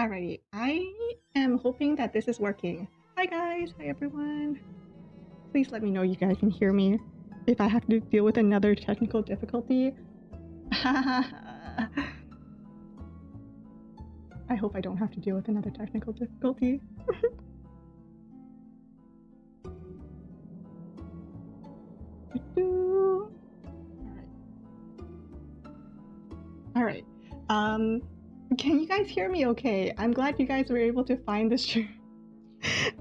Alrighty, I am hoping that this is working. Hi guys, hi everyone. Please let me know you guys can hear me. If I have to deal with another technical difficulty. I hope I don't have to deal with another technical difficulty. Alright. Can you guys hear me okay? I'm glad you guys were able to find this stream.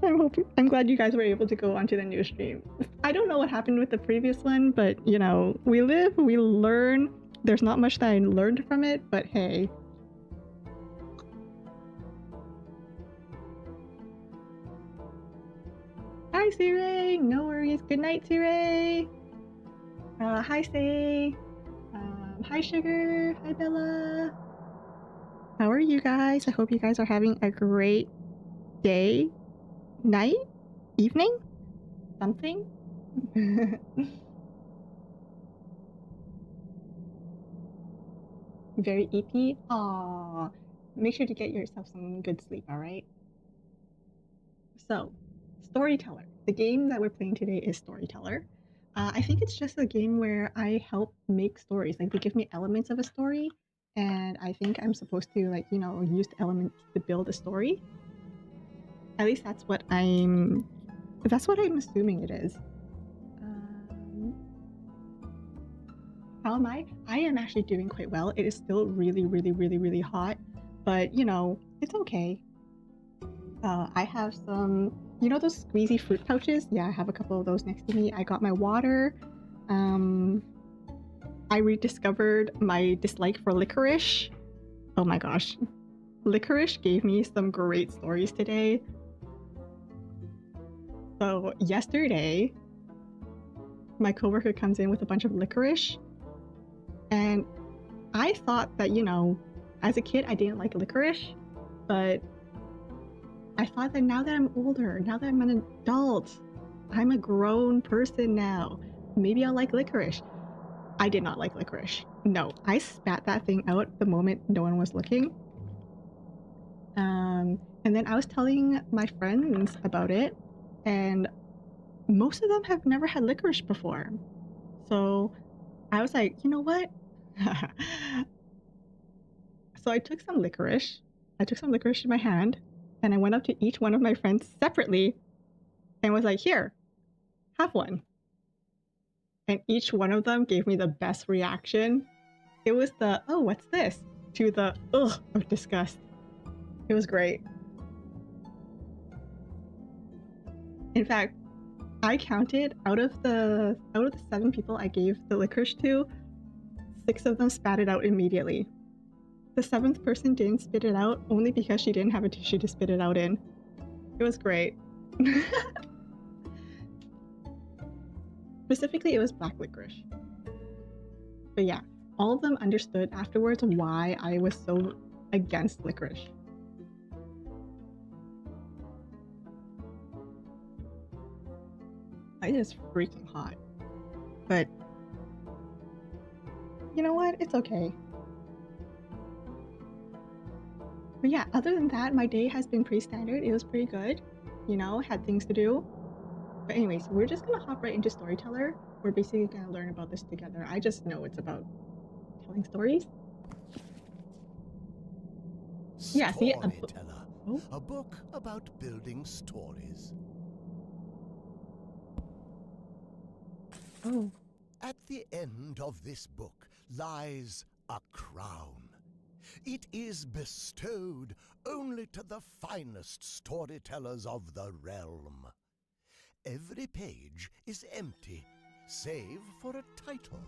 I'm glad you guys were able to go onto the new stream. I don't know what happened with the previous one, but you know, we live, we learn. There's not much that I learned from it, but hey. Hi, Siree. No worries. Good night, Siree. Hi, Say. Hi, Sugar. Hi, Bella. How are you guys? I hope you guys are having a great day, night, evening, something. Very EP. Aww. Make sure to get yourself some good sleep, alright? So, Storyteller. The game that we're playing today is Storyteller. I think it's just a game where I help make stories. Like, they give me elements of a story, and I think I'm supposed to, like, you know, use the elements to build a story. At least that's what I'm assuming it is. How am I? I am actually doing quite well. It is still really, really, really, really hot, but you know, it's okay. I have some, you know, those squeezy fruit pouches? Yeah, I have a couple of those next to me. I got my water. I rediscovered my dislike for licorice. Oh my gosh. Licorice gave me some great stories today. So yesterday, my coworker comes in with a bunch of licorice, and I thought that, you know, as a kid, I didn't like licorice, but I thought that now that I'm older, now that I'm an adult, I'm a grown person now, maybe I'll like licorice. I did not like licorice. No, I spat that thing out the moment no one was looking. And then I was telling my friends about it, and most of them have never had licorice before. So I was like, you know what? So I took some licorice in my hand, and I went up to each one of my friends separately and was like, here, have one. And each one of them gave me the best reaction. It was the, oh, what's this? To the, ugh, of disgust. It was great. In fact, I counted out of the 7 people I gave the licorice to, 6 of them spat it out immediately. The 7th person didn't spit it out only because she didn't have a tissue to spit it out in. It was great. Specifically, it was black licorice. But yeah, all of them understood afterwards why I was so against licorice. It is freaking hot. But you know what? It's okay. But yeah, other than that, my day has been pretty standard. It was pretty good. You know, had things to do. But anyways, we're just gonna hop right into Storyteller. We're basically gonna learn about this together. I just know it's about telling stories. Yeah, see, Storyteller, a book about building stories. Oh. At the end of this book lies a crown. It is bestowed only to the finest storytellers of the realm. Every page is empty, save for a title.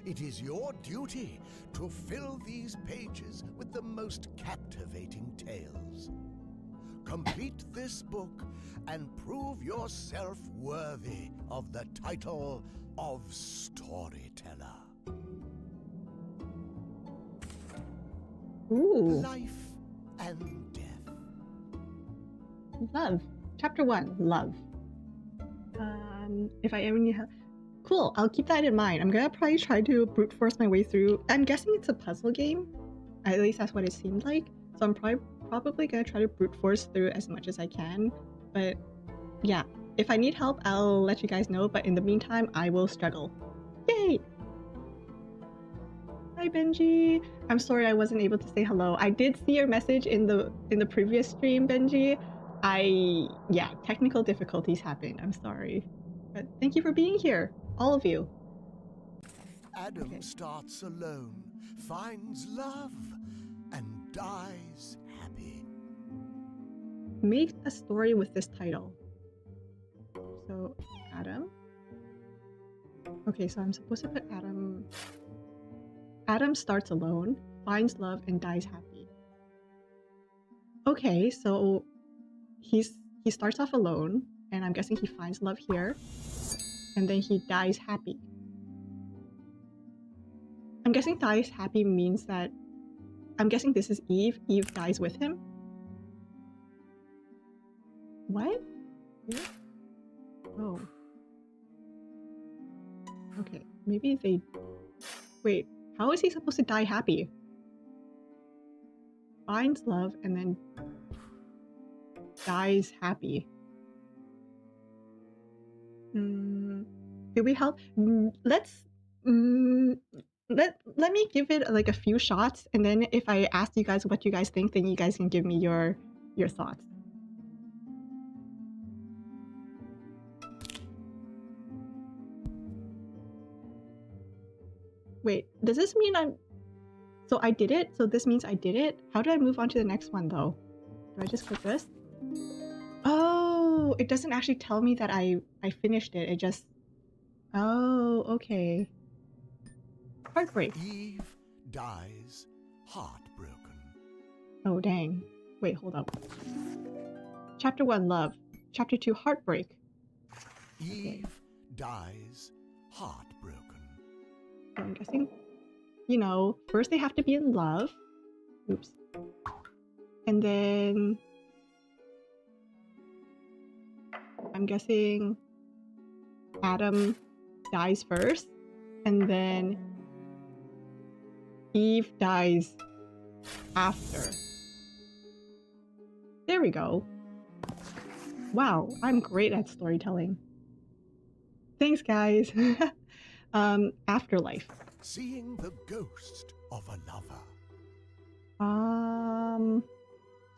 It is your duty to fill these pages with the most captivating tales. Complete this book and prove yourself worthy of the title of Storyteller. Ooh. Life and death. Love. Chapter 1, love. If I ever need help. Cool, I'll keep that in mind. I'm gonna probably try to brute force my way through. I'm guessing it's a puzzle game. At least that's what it seemed like. So I'm probably probably gonna try to brute force through as much as I can, but yeah, if I need help, I'll let you guys know, but in the meantime, I will struggle. Yay! Hi Benji! I'm sorry I wasn't able to say hello. I did see your message in the previous stream, Benji. Yeah, technical difficulties happened. I'm sorry. But thank you for being here, all of you. Adam starts alone, finds love, and dies happy. Make a story with this title. So, Adam. Okay, so I'm supposed to put Adam. Adam starts alone, finds love, and dies happy. Okay, so he starts off alone, and I'm guessing he finds love here, and then he dies happy. I'm guessing dies happy means that... I'm guessing this is Eve. Eve dies with him. What? Yeah. Oh. Okay, maybe they... Wait, how is he supposed to die happy? Finds love and then dies happy. Do we help? Let me give it like a few shots, and then if I ask you guys what you guys think, then you guys can give me your thoughts. Wait, does this mean I'm... So I did it? So this means I did it? How do I move on to the next one though? Do I just click this? Oh, it doesn't actually tell me that I finished it. It just... Oh, okay. Heartbreak. Eve dies heartbroken. Oh, dang. Wait, hold up. Chapter 1, love. Chapter 2, heartbreak. Eve dies heartbroken. So I'm guessing, you know, first they have to be in love. Oops. And then... I'm guessing Adam dies first, and then Eve dies after. There we go. Wow, I'm great at storytelling. Thanks, guys. Afterlife. Seeing the ghost of a lover.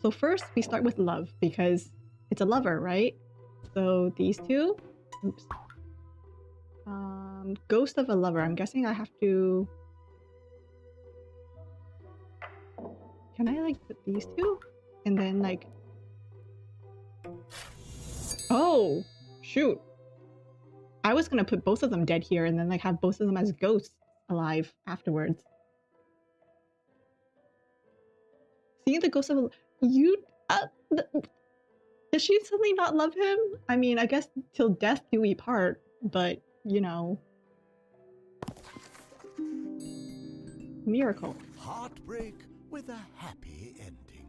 So first we start with love because it's a lover, right? So these two. Oops. Ghost of a lover. I'm guessing I have to... Can I like put these two? And then like... Oh! Shoot! I was gonna put both of them dead here and then like have both of them as ghosts alive afterwards. Seeing the ghost of a... You... Does she suddenly not love him? I mean, I guess till death do we part, but, you know... Miracle. Heartbreak with a happy ending.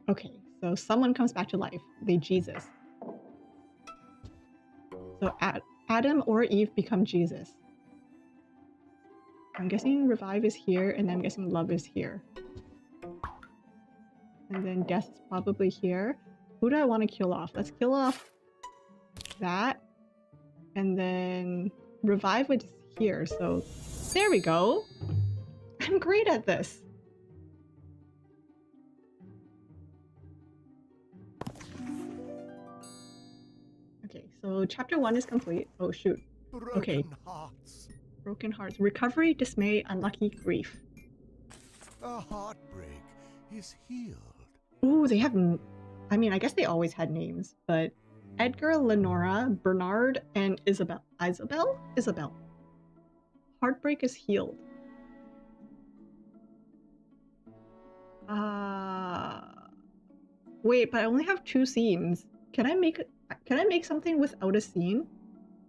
Okay, so someone comes back to life. They Jesus. So Adam or Eve become Jesus. I'm guessing revive is here, and then I'm guessing love is here. And then death is probably here. Who do I want to kill off? Let's kill off that. And then revive is here. So there we go. I'm great at this. Okay, so chapter 1 is complete. Oh shoot. Okay. Broken hearts. Broken hearts. Recovery, dismay, unlucky, grief. A heartbreak is healed. Ooh, they have... I mean, I guess they always had names, but Edgar, Lenora, Bernard, and Isabel. Isabel. Heartbreak is healed. Wait, but I only have 2 scenes. Can I make something without a scene?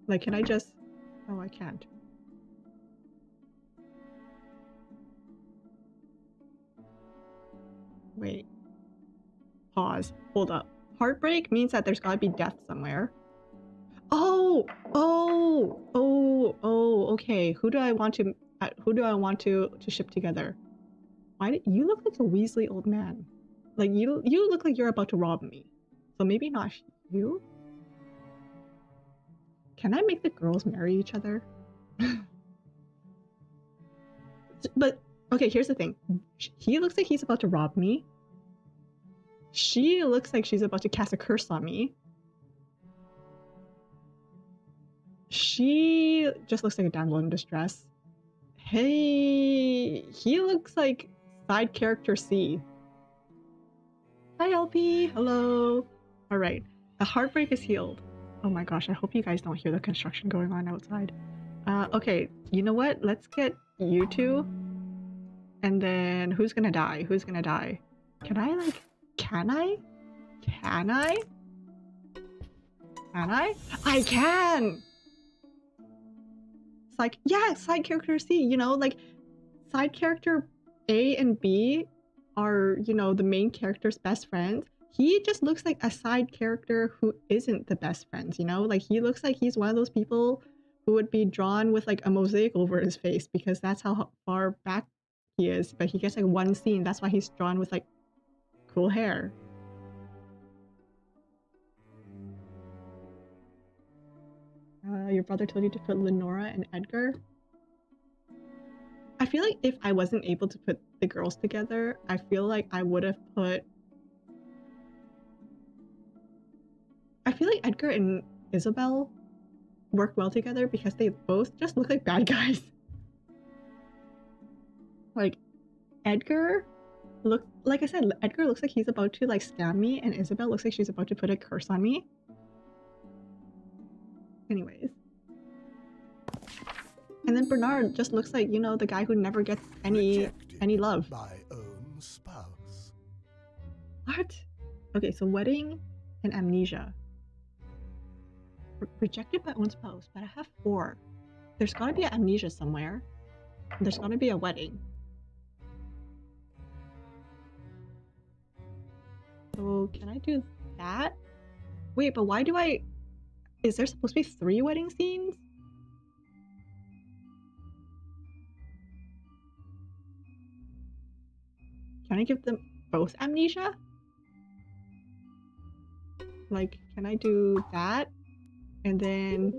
Like, can I just... Oh, I can't. Wait. Pause. Hold up. Heartbreak means that there's gotta be death somewhere. Oh! Okay. Who do I want to ship together? Why did you look like a Weasley old man? Like, you look like you're about to rob me. So maybe not you? Can I make the girls marry each other? But, okay, here's the thing. He looks like he's about to rob me. She looks like she's about to cast a curse on me. She just looks like a damsel in distress. Hey, he looks like side character C. Hi, LP. Hello. All right. The heartbreak is healed. Oh my gosh, I hope you guys don't hear the construction going on outside. Okay, you know what? Let's get you two. And then who's gonna die? Who's gonna die? Can I, like, can I? Can I? Can I? I can! It's like, yeah, side character C, you know, like, side character A and B are, you know, the main character's best friends. He just looks like a side character who isn't the best friends, you know? Like, he looks like he's one of those people who would be drawn with, like, a mosaic over his face because that's how far back he is. But he gets, like, one scene. That's why he's drawn with, like, cool hair. Your brother told you to put Lenora and Edgar? I feel like if I wasn't able to put the girls together, I feel like I would have put... I feel like Edgar and Isabel work well together because they both just look like bad guys. Like, Edgar like I said, Edgar looks like he's about to, like, scam me, and Isabel looks like she's about to put a curse on me. Anyways. And then Bernard just looks like, you know, the guy who never gets any love. My own spouse. What? Okay, so wedding and amnesia. Rejected by own spouse, but I have 4. There's gotta be an amnesia somewhere. There's gotta be a wedding. So can I do that? Wait, but why do I... Is there supposed to be 3 wedding scenes? Can I give them both amnesia? Like, can I do that? And then...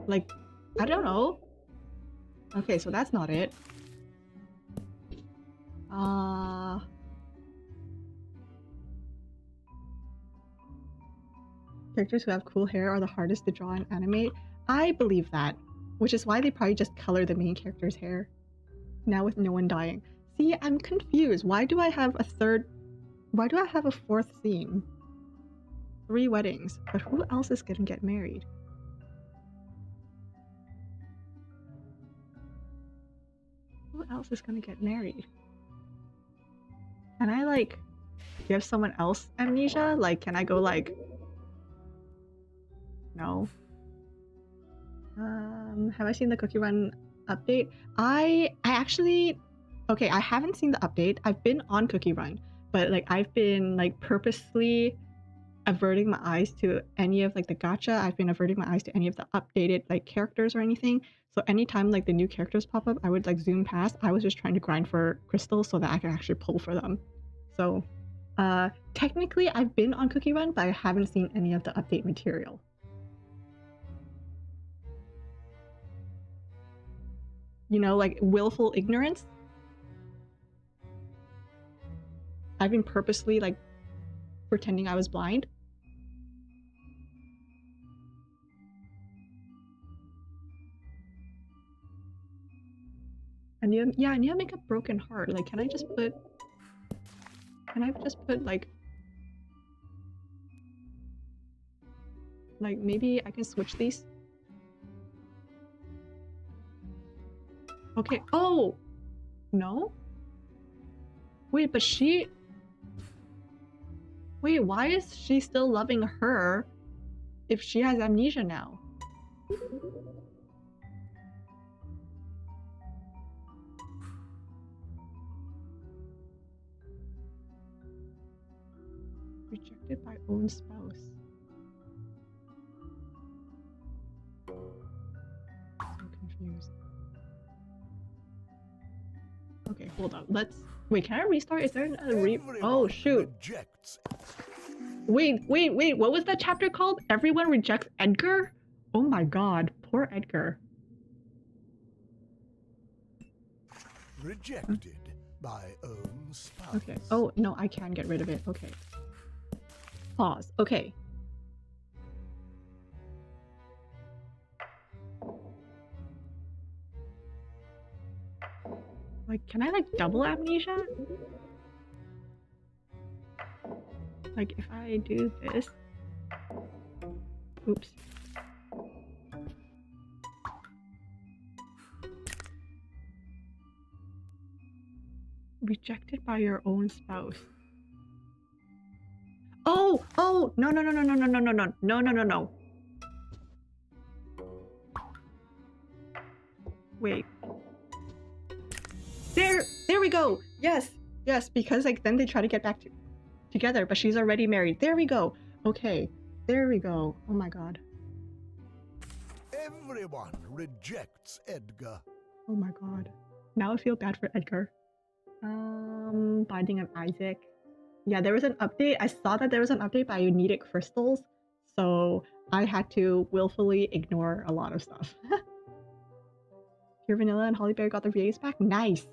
Like, I don't know. Okay, so that's not it. Characters who have cool hair are the hardest to draw and animate. I believe that, which is why they probably just color the main character's hair. Now with no one dying. See, I'm confused. Why do I have a 4th scene? 3 weddings, but who else is gonna get married? Who else is gonna get married? Can I, like, give someone else amnesia? Like, can I go, like... No. Have I seen the Cookie Run update? I actually... Okay, I haven't seen the update. I've been on Cookie Run, but, like, I've been, like, purposely averting my eyes to any of, like, the gacha. I've been averting my eyes to any of the updated, like, characters or anything. So anytime, like, the new characters pop up, I would, like, zoom past. I was just trying to grind for crystals so that I could actually pull for them. So, technically, I've been on Cookie Run, but I haven't seen any of the update material. You know, like, willful ignorance. I've been purposely, like, pretending I was blind. And yeah, I need to make a broken heart. Like, can I just put, like, maybe I can switch these? Okay, oh! No? Wait, but she... Wait, why is she still loving her if she has amnesia now? Rejected by own spouse. So confused. Okay, hold on. Wait, can I restart? Is there a Oh, Everyone shoot. rejects. Wait. What was that chapter called? Everyone rejects Edgar? Oh my god. Poor Edgar. Rejected by own spouse. Okay. Oh, no, I can get rid of it. Okay. Pause. Okay. Like, can I, like, double amnesia? Like, if I do this... Oops. Rejected by your own spouse. Oh! No. No. Wait. There we go! Yes, because, like, then they try to get back together, but she's already married. There we go! Okay, there we go. Oh my god. Everyone rejects Edgar. Oh my god. Now I feel bad for Edgar. Binding of Isaac. Yeah, there was an update. I saw that there was an update, but I needed crystals, so I had to willfully ignore a lot of stuff. Pure Vanilla and Hollyberry got their VAs back? Nice!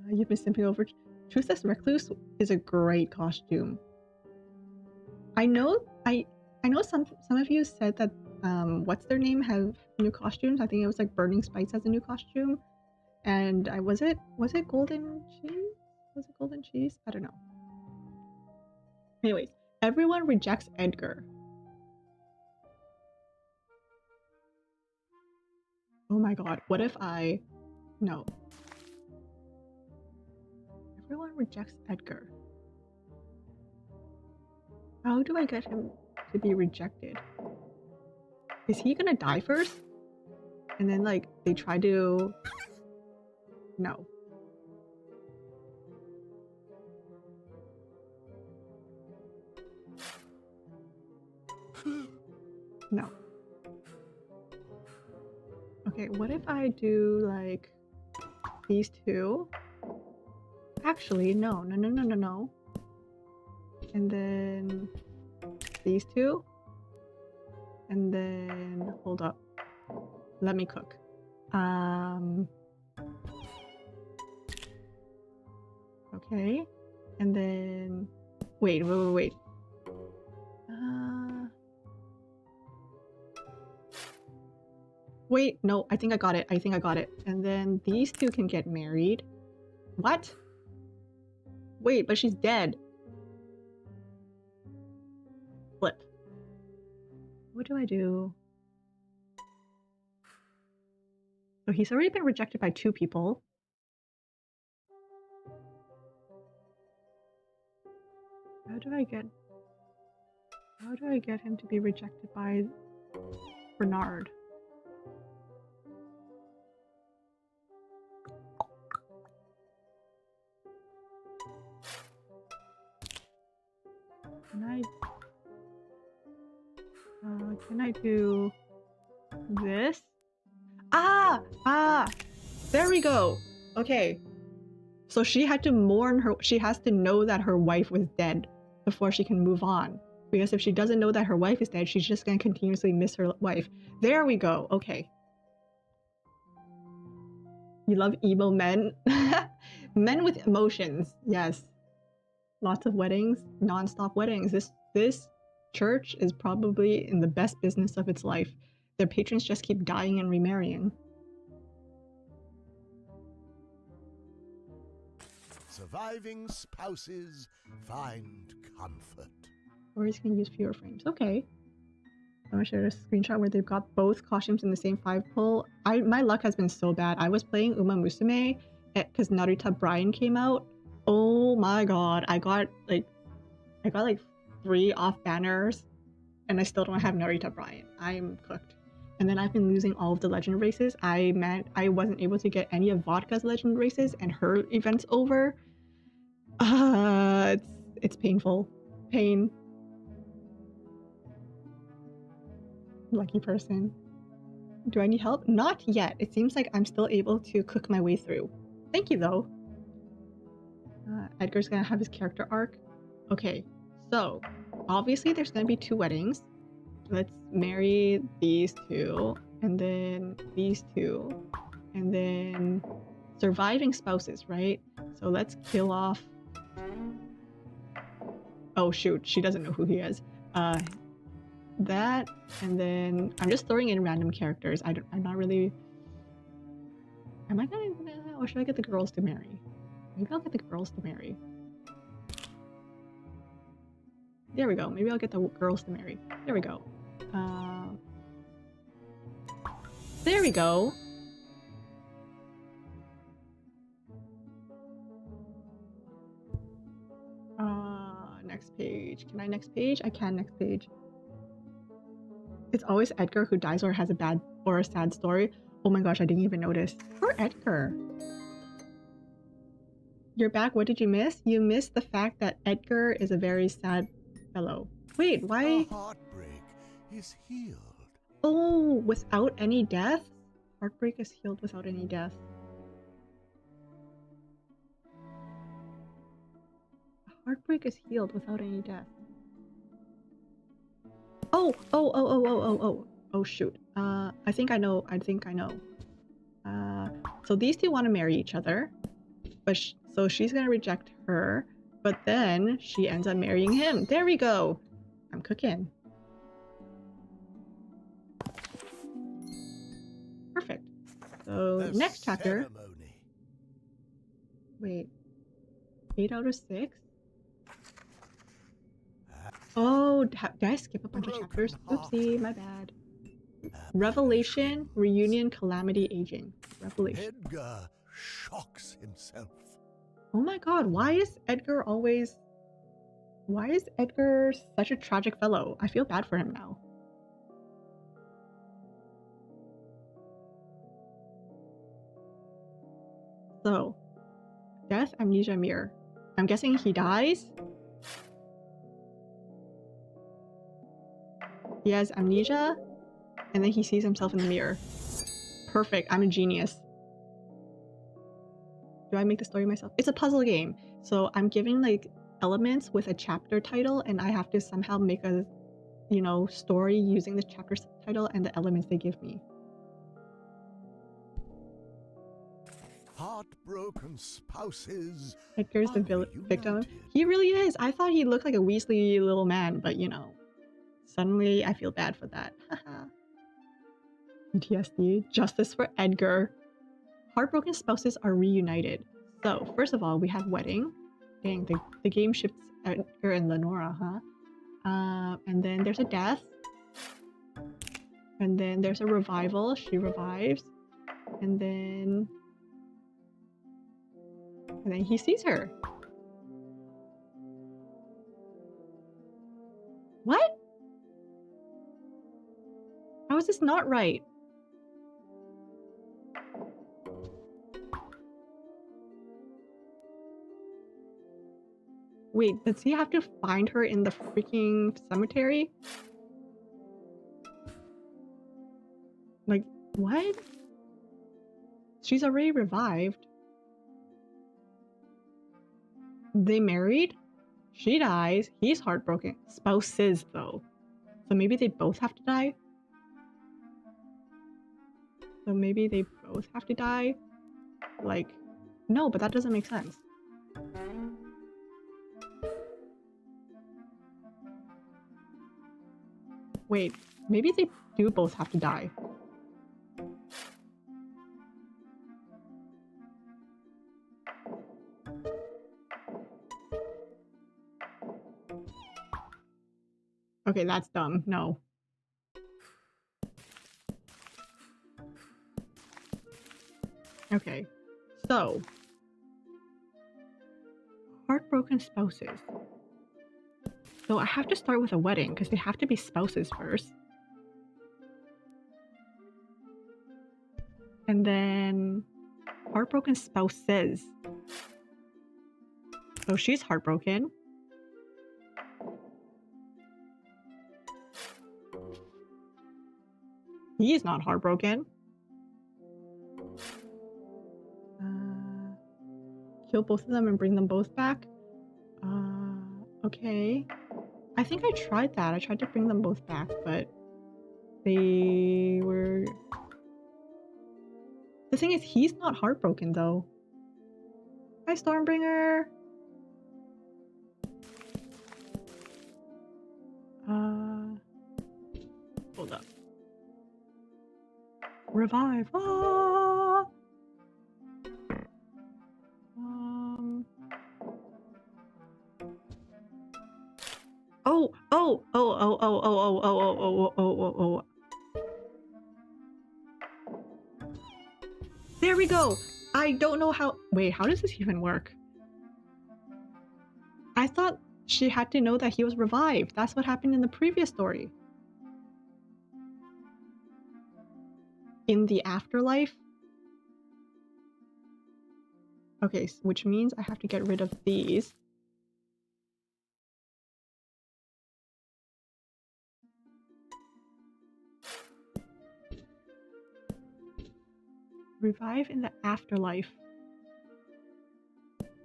You've been simping over... Truthless Recluse is a great costume. I know some of you said that what's their name have new costumes. I think it was like Burning Spice has a new costume, and was it Golden Cheese? Was it Golden Cheese? I don't know. Anyways, everyone rejects Edgar. Oh my god! What if I... No. Everyone rejects Edgar. How do I get him to be rejected? Is he gonna die first? And then, like, they try to... No. No. Okay, what if I do, like, these two? Actually, no. And then these two. And then, hold up. Let me cook. Okay. And then, wait. Wait, no, I think I got it. And then these two can get married. What? Wait, but she's dead. Flip. What do I do? So he's already been rejected by 2 people. How do I get him to be rejected by Bernard? Can I do this? There we go. Okay. So she had to mourn she has to know that her wife was dead before she can move on. Because if she doesn't know that her wife is dead, she's just gonna continuously miss her wife. There we go. Okay. You love emo men? Men with emotions. Yes. Lots of weddings. Non-stop weddings. This church is probably in the best business of its life. Their patrons just keep dying and remarrying. Surviving spouses find comfort. Stories can use fewer frames. Okay. I'm gonna share a screenshot where they've got both costumes in the same 5 pull. My luck has been so bad. I was playing Uma Musume because Narita Brian came out. Oh my god. I got like 3 off banners and I still don't have Narita Brian. I'm cooked. And then I've been losing all of the legend races. I wasn't able to get any of Vodka's legend races and her event's over. It's painful. Pain. Lucky person. Do I need help? Not yet. It seems like I'm still able to cook my way through. Thank you, though. Edgar's gonna have his character arc. Okay, so obviously there's gonna be 2 weddings. Let's marry these 2, and then these 2, and then surviving spouses, right? So let's kill off... Oh shoot, she doesn't know who he is. That, and then I'm just throwing in random characters. I'm not really... Am I gonna... Or should I get the girls to marry? Maybe I'll get the girls to marry. There we go. Maybe I'll get the girls to marry. There we go. There we go. Next page. Can I next page? I can next page. It's always Edgar who dies or has a bad or a sad story. Oh my gosh, I didn't even notice. Poor Edgar. You're back. What did you miss? You missed the fact that Edgar is a very sad fellow. Wait, why? The heartbreak is healed. Oh, without any death? Heartbreak is healed without any death. Heartbreak is healed without any death. Oh shoot. I think I know. So these 2 want to marry each other, but so she's gonna reject her, but then she ends up marrying him. There we go. I'm cooking. Perfect. So The next chapter. ceremony. Wait. 8 out of 6? Oh, did I skip a bunch of chapters? Oopsie, my bad. Revelation, reunion, calamity, aging. Revelation. Edgar shocks himself. Oh my god, why is Edgar such a tragic fellow? I feel bad for him now. So, death, amnesia, mirror. I'm guessing he dies? He has amnesia, and then he sees himself in the mirror. Perfect, I'm a genius. Do I make the story myself? It's a puzzle game. So I'm giving like elements with a chapter title, and I have to somehow make a, story using the chapter title and the elements they give me. Heartbroken spouses. Edgar's the victim. He really is. I thought he looked like a Weasley little man, but suddenly I feel bad for that. PTSD. Justice for Edgar. Heartbroken spouses are reunited. So, first of all, we have wedding. Dang, the game shifts Edgar and Lenora, huh? And then there's a death. And then there's a revival. She revives. And then he sees her. What? How is this not right? Wait, does he have to find her in the freaking cemetery? Like, what? She's already revived. They married? She dies. He's heartbroken. Spouses, though. So maybe they both have to die? So maybe they both have to die? Like, no, but that doesn't make sense. Wait, maybe they do both have to die. Okay, that's dumb. No. Okay, so heartbroken spouses. So I have to start with a wedding because they have to be spouses first. And then heartbroken spouses. So she's heartbroken. He's not heartbroken. Kill both of them and bring them both back. Okay. I think I tried that. I tried to bring them both back, but they were... The thing is, he's not heartbroken, though. Hi, Stormbringer! Hold up. Revive! Ah! Oh! Oh! Oh! Oh! Oh! Oh! Oh! Oh! Oh! Oh! Oh! Oh! There we go! I don't know how... Wait, how does this even work? I thought she had to know that he was revived. That's what happened in the previous story. In the afterlife? Okay, which means I have to get rid of these. Revive in the afterlife.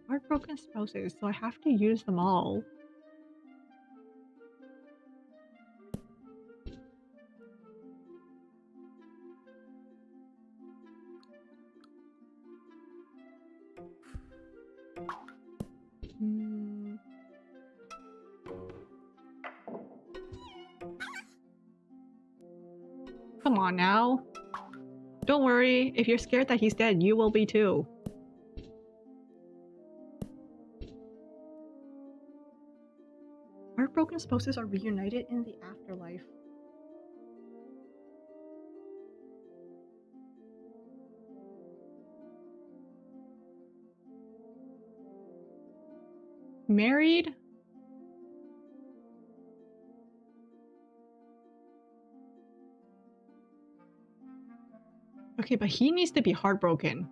Heartbroken spouses, so I have to use them all. Come on now. Don't worry, if you're scared that he's dead, you will be too. Heartbroken spouses are reunited in the afterlife. Married? Okay, but he needs to be heartbroken.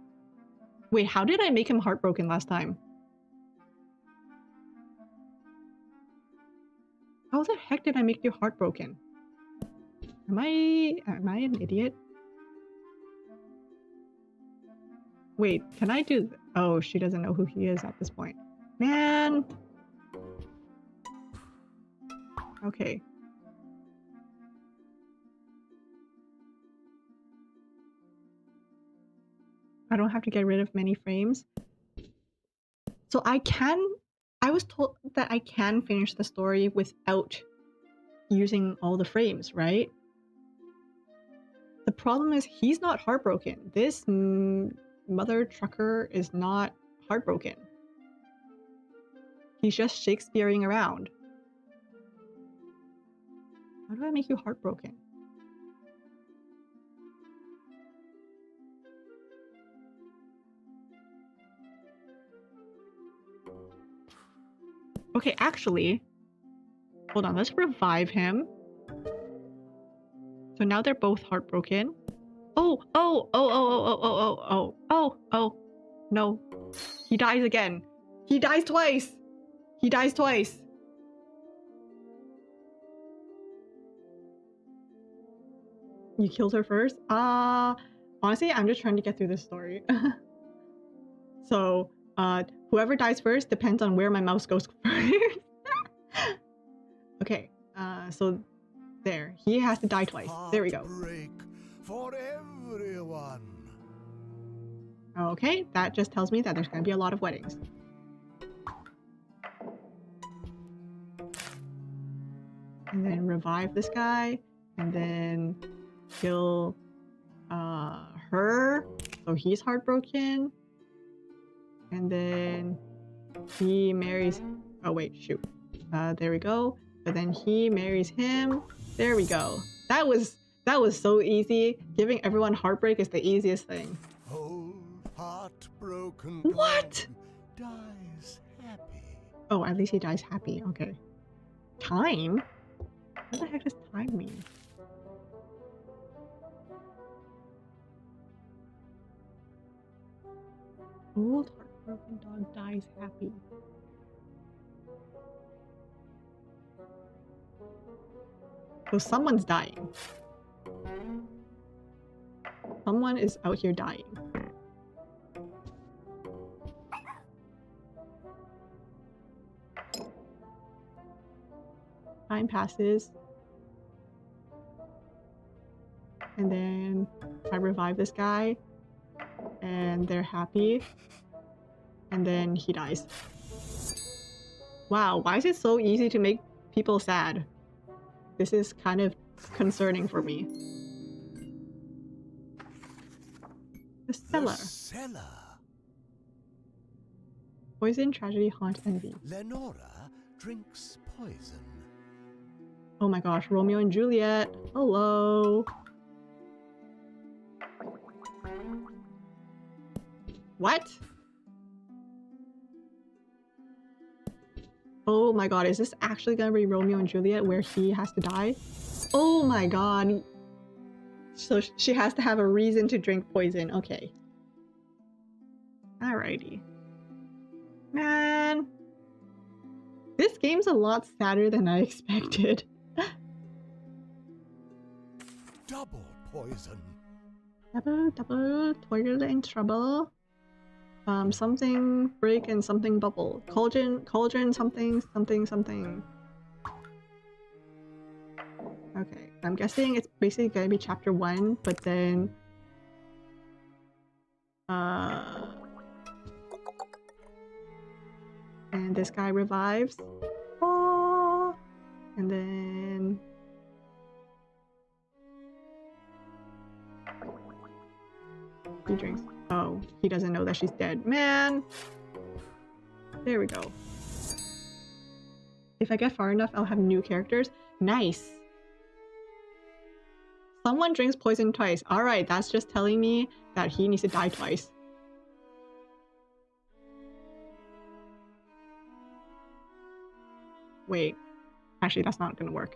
Wait, how did I make him heartbroken last time? How the heck did I make you heartbroken? Am I an idiot? Wait, can I do... Oh, she doesn't know who he is at this point. Man! Okay. I don't have to get rid of many frames. So I was told that I can finish the story without using all the frames, right? The problem is he's not heartbroken. This mother trucker is not heartbroken. He's just Shakespeareing around. How do I make you heartbroken? Okay, actually, hold on, let's revive him. So now they're both heartbroken. Oh, oh, oh, oh, oh, oh, oh, oh, oh, oh, no. He dies again. He dies twice. He dies twice. You killed her first? Honestly, I'm just trying to get through this story. So, whoever dies first depends on where my mouse goes first. Okay, so there. He has to die twice. There we go. For everyone. Okay, that just tells me that there's gonna be a lot of weddings. And then revive this guy, and then kill her, so he's heartbroken. And then he marries... Oh wait, shoot. There we go. But then he marries him. There we go. That was so easy. Giving everyone heartbreak is the easiest thing. Old heartbroken What? dies happy. Oh, at least he dies happy. Okay. Time? What the heck does time mean? Old heartbroken dog dies happy. So someone's dying. Someone is out here dying. Time passes. And then I revive this guy. And they're happy. And then he dies. Wow, why is it so easy to make people sad? This is kind of concerning for me. The cellar. The cellar. Poison, tragedy, haunt, envy. Lenora drinks poison. Oh my gosh, Romeo and Juliet. Hello. What? Oh my god, is this actually gonna be Romeo and Juliet where he has to die? Oh my god. So she has to have a reason to drink poison. Okay. Alrighty. Man. This game's a lot sadder than I expected. Double poison. Double, toilet in trouble. Something break and something bubble. Cauldron, something. Okay, I'm guessing it's basically gonna be chapter 1, but then... and this guy revives. Oh! And then... he drinks. Oh, he doesn't know that she's dead. Man! There we go. If I get far enough, I'll have new characters. Nice! Someone drinks poison twice. Alright, that's just telling me that he needs to die twice. Wait. Actually, that's not gonna work.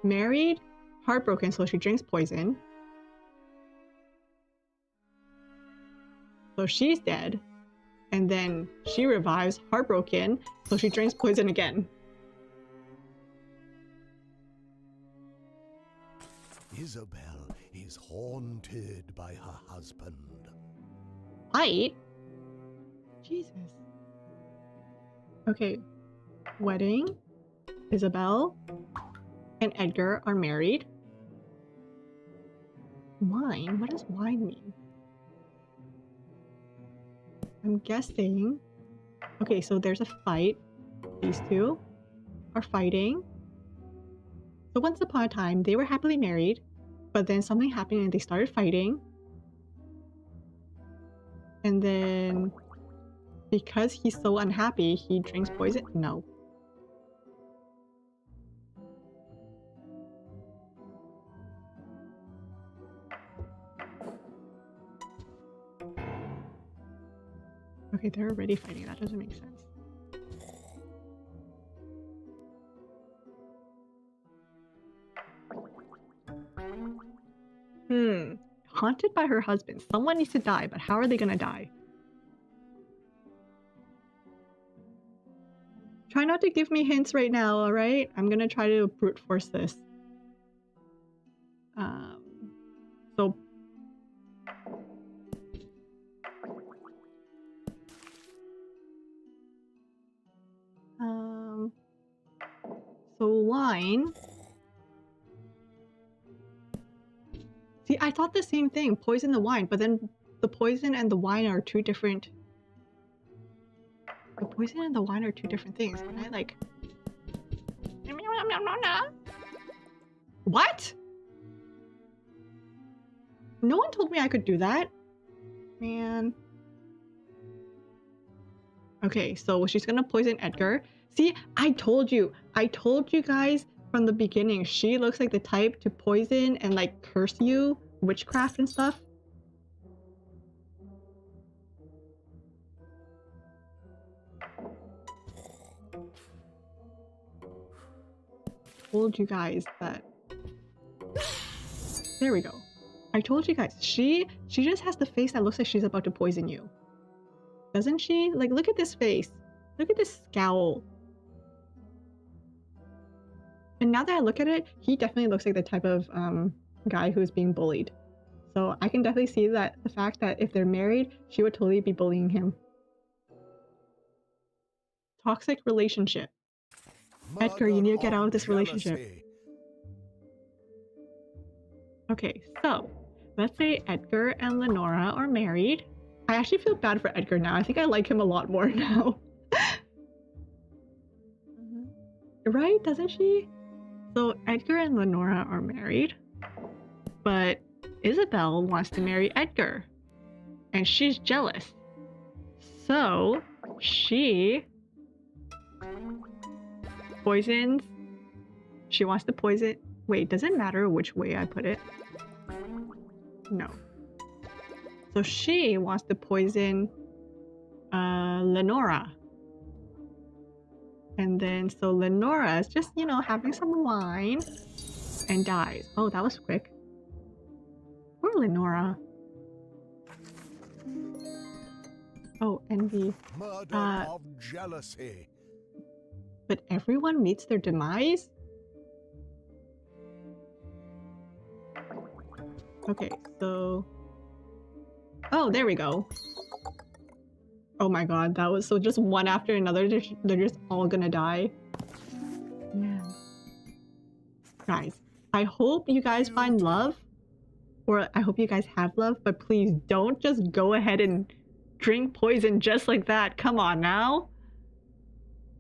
Married, heartbroken, so she drinks poison. So she's dead. And then she revives, heartbroken, so she drinks poison again. Isabel is haunted by her husband. Fight? Jesus. Okay. Wedding. Isabel and Edgar are married. Wine? What does wine mean? I'm guessing... okay, so there's a fight. These two are fighting. So once upon a time, they were happily married, but then something happened and they started fighting. And then, because he's so unhappy, he drinks poison? No. Okay, they're already fighting. That doesn't make sense. Haunted by her husband. Someone needs to die, but how are they gonna die? Try not to give me hints right now, alright? I'm gonna try to brute force this. So... so wine... see, I thought the same thing. Poison the wine, but then the poison and the wine are two different... the poison and the wine are two different things. Can I, like... what? No one told me I could do that. Man. Okay, so she's gonna poison Edgar. See, I told you guys from the beginning, she looks like the type to poison and like curse you, witchcraft and stuff. Told you guys that. There we go. I told you guys, she just has the face that looks like she's about to poison you. Doesn't she? Like, look at this face. Look at this scowl. And now that I look at it, he definitely looks like the type of guy who's being bullied. So I can definitely see that the fact that if they're married, she would totally be bullying him. Toxic relationship. Edgar, you need to get out of this relationship. Okay, so let's say Edgar and Lenora are married. I actually feel bad for Edgar now. I think I like him a lot more now. Right? Doesn't she? So Edgar and Lenora are married, but Isabel wants to marry Edgar, and she's jealous. So she poisons. She wants to poison. Wait, does it matter which way I put it? No. So she wants to poison Lenora. And then, so Lenora is just, you know, having some wine and dies. Oh, that was quick. Poor Lenora. Oh, envy. Murder of jealousy. But everyone meets their demise? Okay, so... Oh, there we go. Oh my god, that was so just one after another, they're just all gonna die. Man. Guys, I hope you guys find love. Or I hope you guys have love, but please don't just go ahead and drink poison just like that. Come on now.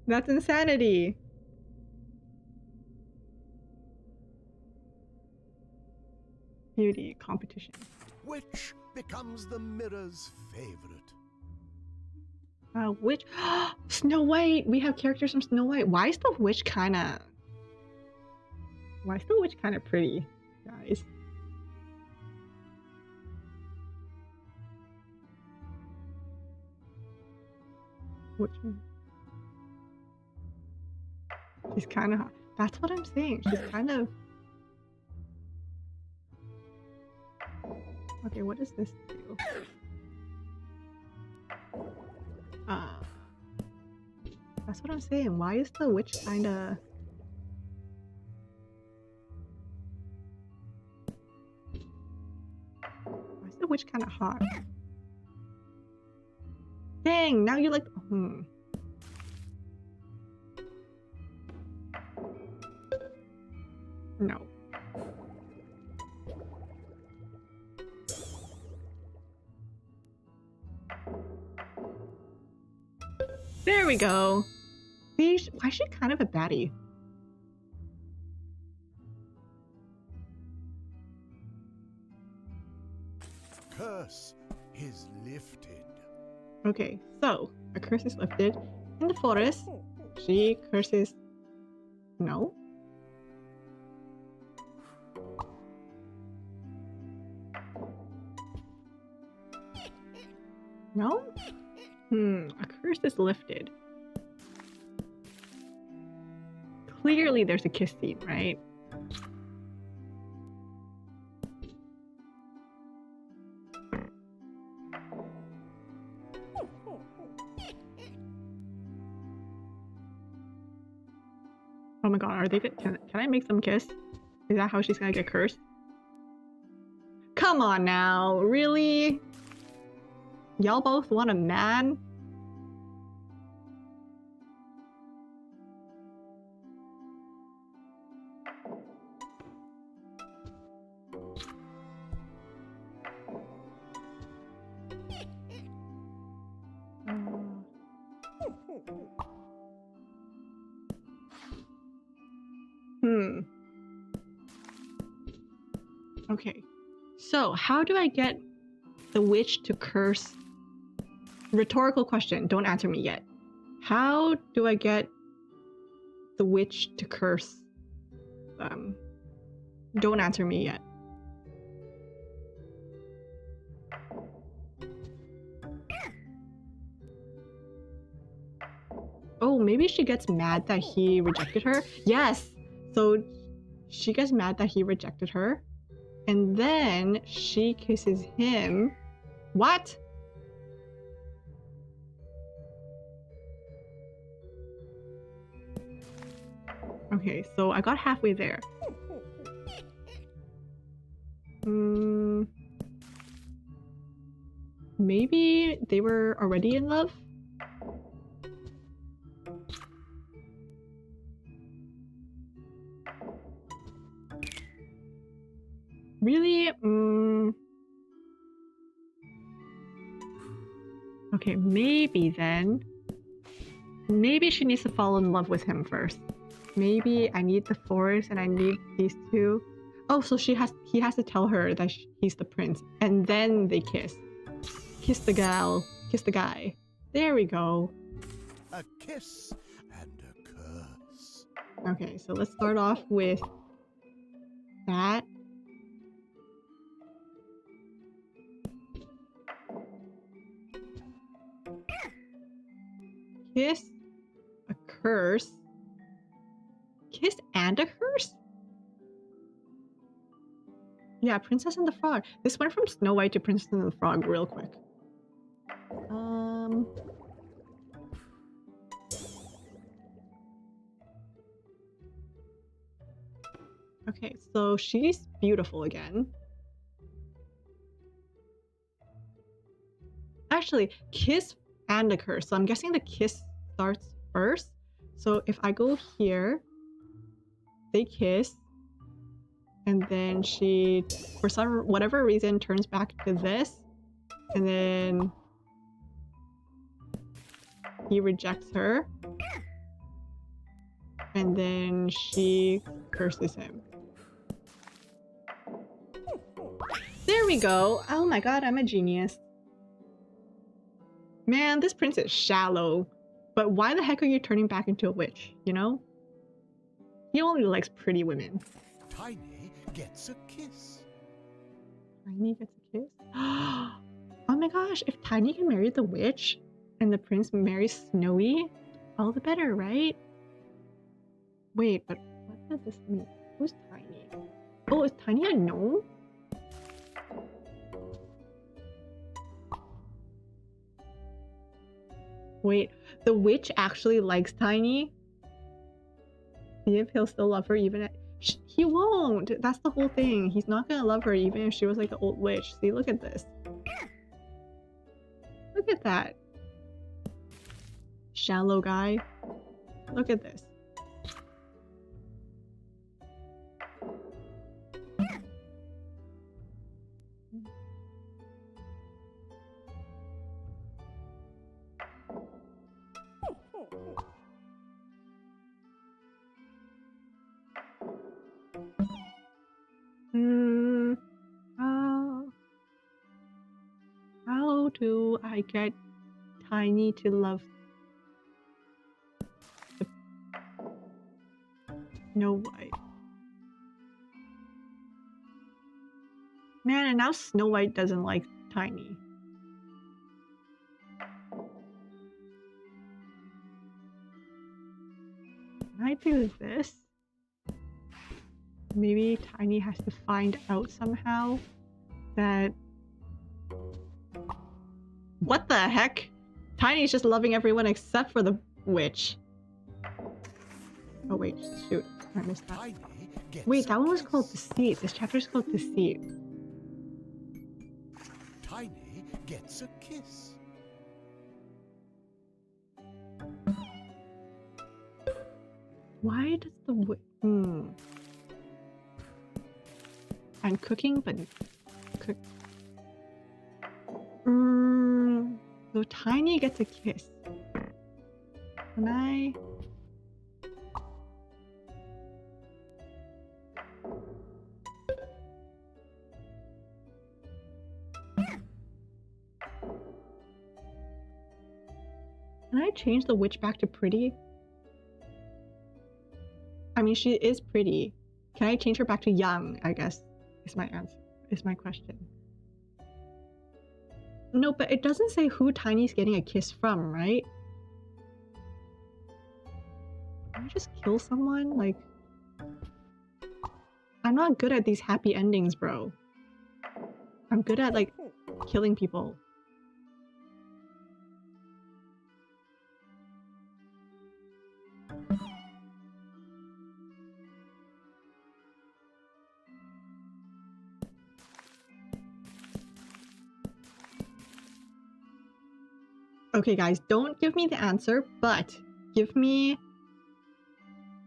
That's insanity. Beauty competition. Which becomes the mirror's favorite? Witch. Snow White. We have characters from Snow White. Why is the witch kind of pretty, guys? Which one? She's kind of. That's what I'm saying. She's kind of. Okay, what does this do? That's what I'm saying. Why is the witch kinda... Why is the witch kinda hot? Dang, now you like... No. There we go. See, why is she kind of a baddie? Curse is lifted. Okay, so a curse is lifted. In the forest, she curses... No? No? A curse is lifted. Clearly there's a kiss scene, right? Oh my god, are they... Can I make them kiss? Is that how she's gonna get cursed? Come on now, really? Y'all both want a man? Okay, so how do I get the witch to curse? Rhetorical question, don't answer me yet. How do I get the witch to curse? Don't answer me yet. Oh, maybe she gets mad that he rejected her? Yes! So she gets mad that he rejected her. And then she kisses him. What? Okay, so I got halfway there. Maybe they were already in love? Really? Okay, maybe then. Maybe she needs to fall in love with him first. Maybe I need the forest and I need these two. Oh, so he has to tell her that he's the prince. And then they kiss. Kiss the gal. Kiss the guy. There we go. A kiss and a curse. Okay, so let's start off with that. Kiss, a curse. Kiss and a curse? Yeah, Princess and the Frog. This went from Snow White to Princess and the Frog real quick. Okay, so she's beautiful again. Actually, kiss and a curse. So I'm guessing the kiss starts first. So if I go here, they kiss, and then she, for whatever reason, turns back to this, and then he rejects her, and then she curses him. There we go. Oh my god, I'm a genius. Man, this prince is shallow. But why the heck are you turning back into a witch, you know? He only likes pretty women. Tiny gets a kiss. Tiny gets a kiss? Oh my gosh, if Tiny can marry the witch and the prince marries Snowy, all the better, right? Wait, but what does this mean? Who's Tiny? Oh, is Tiny a gnome? Wait, the witch actually likes Tiny? See if he'll still love her even at... He won't! That's the whole thing. He's not gonna love her even if she was like the old witch. See, look at this. Look at that. Shallow guy. Look at this. How do I get Tiny to love Snow White? Man, and now Snow White doesn't like Tiny. Can I do this? Maybe Tiny has to find out somehow that... What the heck? Tiny's just loving everyone except for the witch. Oh wait, shoot. I missed that. Wait, that one was called Deceit. This chapter is called Deceit. Tiny gets a kiss. Why does the witch... I'm cooking, but... Cook... So Tiny gets a kiss. Can I... Can I change the witch back to pretty? I mean, she is pretty. Can I change her back to young, I guess, is my answer, is my question. No, but it doesn't say who Tiny's getting a kiss from, right? Can I just kill someone? Like... I'm not good at these happy endings, bro. I'm good at, like, killing people. Okay, guys, don't give me the answer, but give me,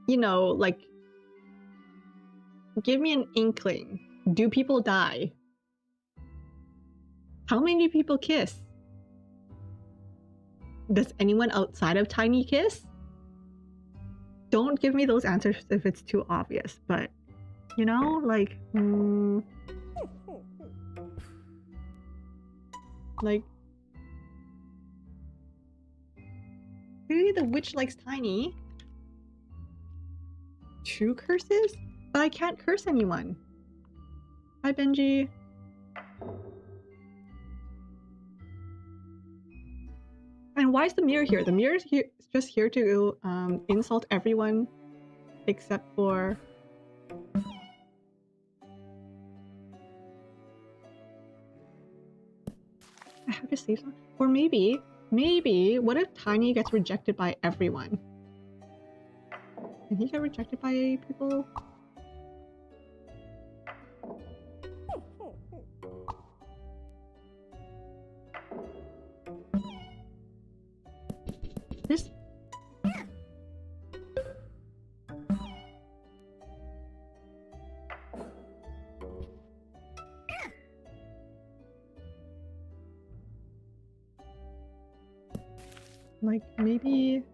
you know, like, give me an inkling. Do people die? How many people kiss? Does anyone outside of Tiny kiss? Don't give me those answers if it's too obvious, but, you know, like, like, maybe the witch likes Tiny. 2 curses? But I can't curse anyone. Hi, Benji. And why is the mirror here? The mirror is here, just here to insult everyone except for... I have to save someone. Or maybe, what if Tiny gets rejected by everyone? Can he get rejected by people? This... Like, maybe...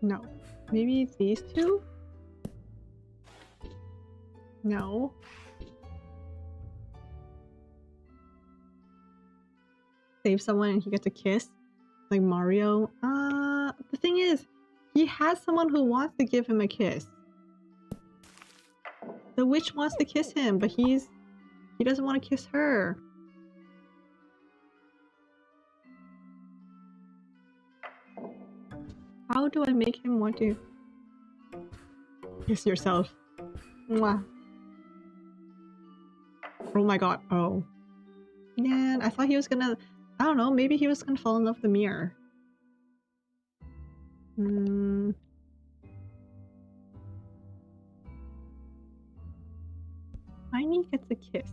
No. Maybe these 2? No. Save someone and he gets a kiss? Like Mario? The thing is, he has someone who wants to give him a kiss. The witch wants to kiss him, but he doesn't want to kiss her. How do I make him want to kiss yourself? Mwah. Oh my god. Oh. Man, I thought he was gonna... I don't know, maybe he was gonna fall in love with the mirror. Tiny gets a kiss.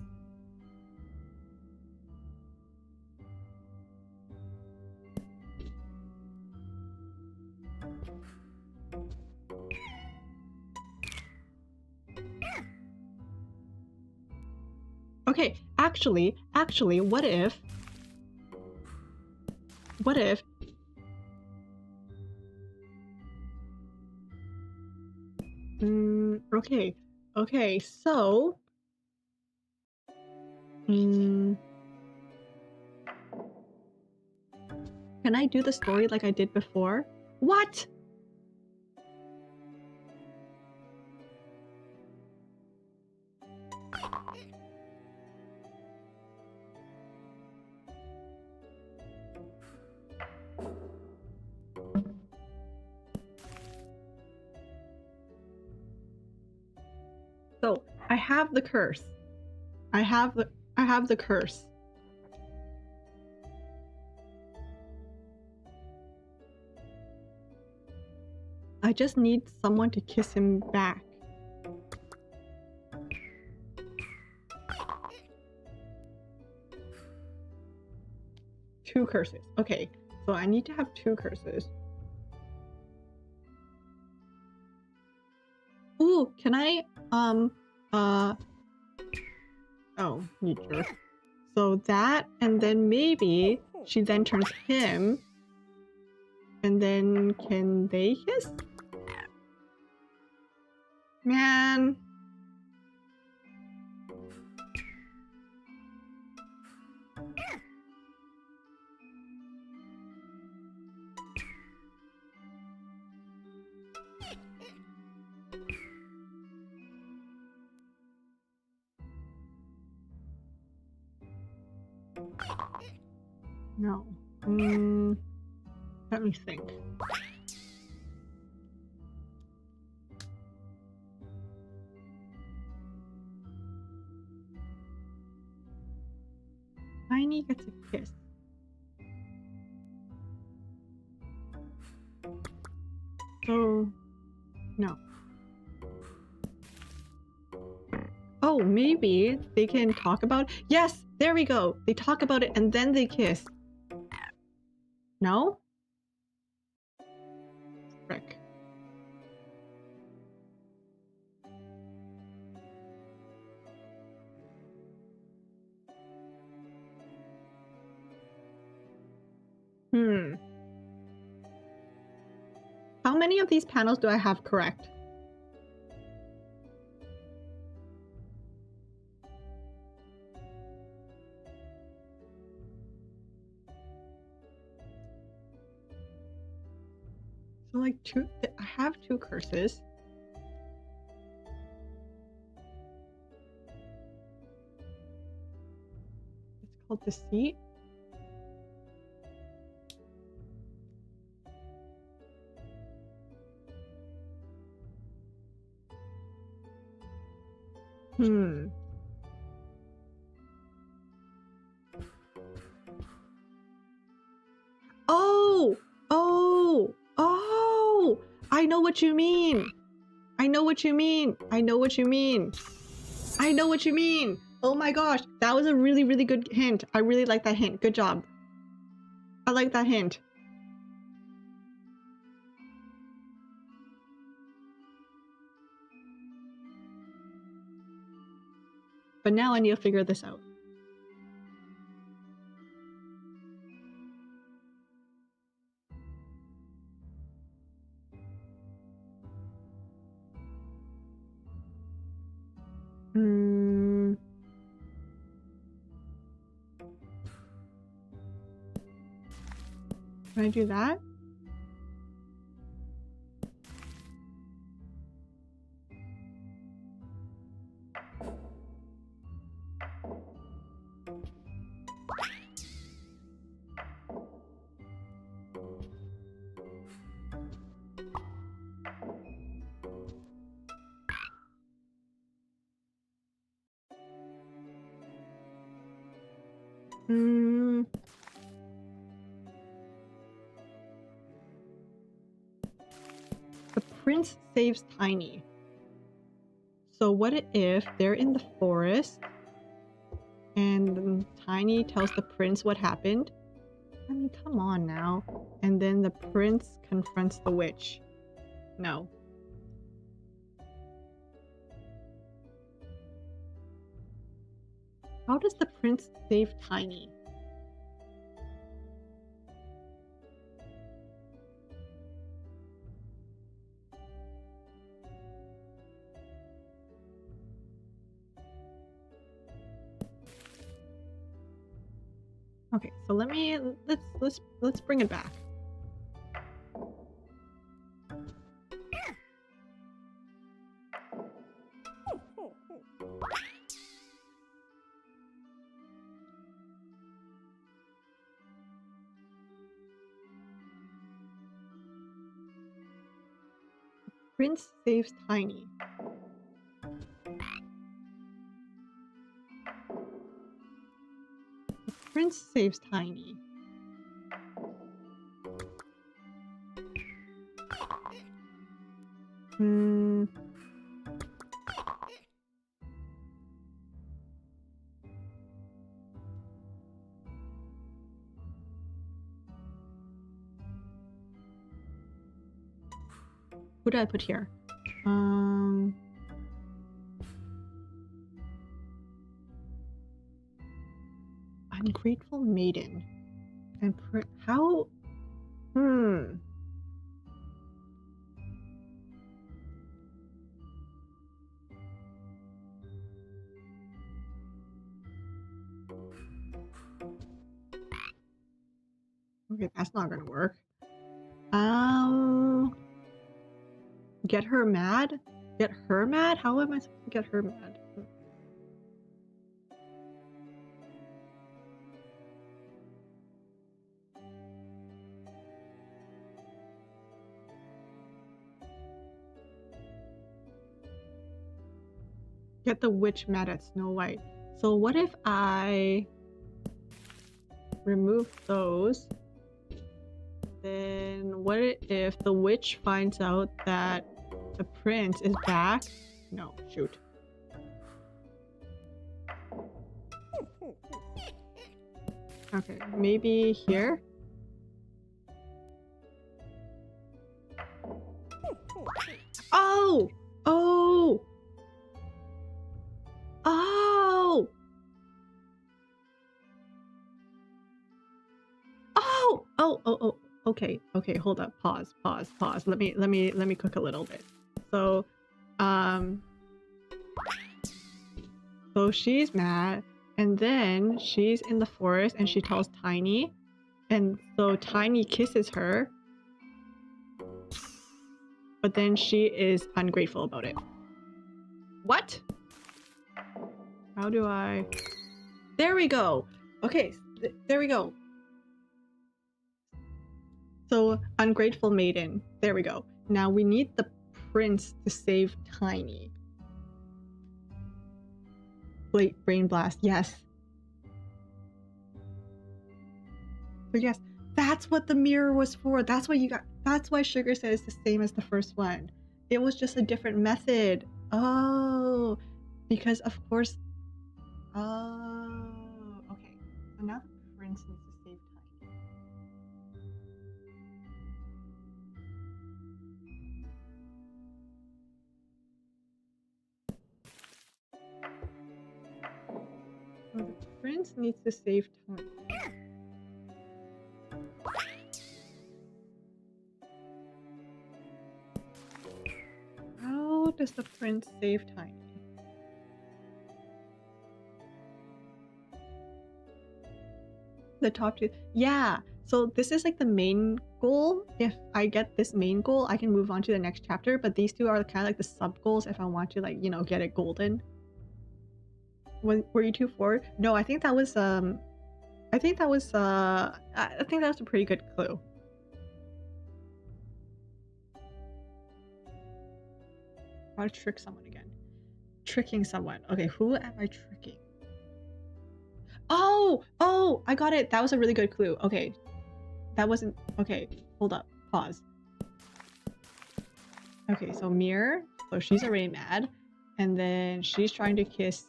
Okay, actually, what if... Okay, so... Can I do the story like I did before? What? So, I have the curse. I have the curse. I just need someone to kiss him back. Two curses. Okay, so I need to have 2 curses. Ooh, can I, oh, you jerk. So that, and then maybe she then turns him, and then can they kiss? Man. No. Let me think. Tiny gets a kiss. Oh, no. Oh, maybe they can talk about... Yes, there we go. They talk about it and then they kiss. No? Frick. How many of these panels do I have correct? So like I have 2 curses. It's called deceit. Oh! Oh! Oh! I know what you mean! I know what you mean! I know what you mean! I know what you mean! Oh my gosh, that was a really, really good hint. I really like that hint. Good job. I like that hint. But now I need to figure this out. Can I do that? The prince saves Tiny. So what if they're in the forest and Tiny tells the prince what happened? I mean, come on now. And then the prince confronts the witch. No. How does the prince save Tiny? Okay, so let's bring it back. Prince saves Tiny. The prince saves Tiny. Who did I put here? Ungrateful maiden. And how? Okay, that's not gonna work. Get her mad? Get her mad? How am I supposed to get her mad? Get the witch mad at Snow White. So what if I remove those? Then what if the witch finds out that the prince is back? No, shoot. Okay, maybe here? Oh! Oh! Oh! Oh! Oh! Oh! Oh! Okay. Okay. Hold up. Pause. Pause. Pause. Let me cook a little bit. So, so she's mad, and then she's in the forest, and she tells Tiny, and so Tiny kisses her, but then she is ungrateful about it. What? How do I? There we go. Okay, there we go. So, ungrateful maiden. There we go. Now we need the prince to save Tiny. Brain blast. Yes. So yes, that's what the mirror was for. That's what you got. That's why Sugar said it's the same as the first one. It was just a different method. Oh, because of course. Oh, okay. So now the prince needs to save Tiny. So the prince needs to save Tiny. How does the prince save Tiny? The top two. Yeah. So this is like the main goal. If I get this main goal, I can move on to the next chapter. But these two are kind of like the sub goals if I want to, like, you know, get it golden. Were you too forward? No, I think that was I think that was a pretty good clue. How to trick someone again. Tricking someone. Okay, who am I tricking? Oh, I got it. That was a really good clue. Okay. That wasn't okay. Hold up. Pause. Okay, so Mirror. So she's already mad. And then she's trying to kiss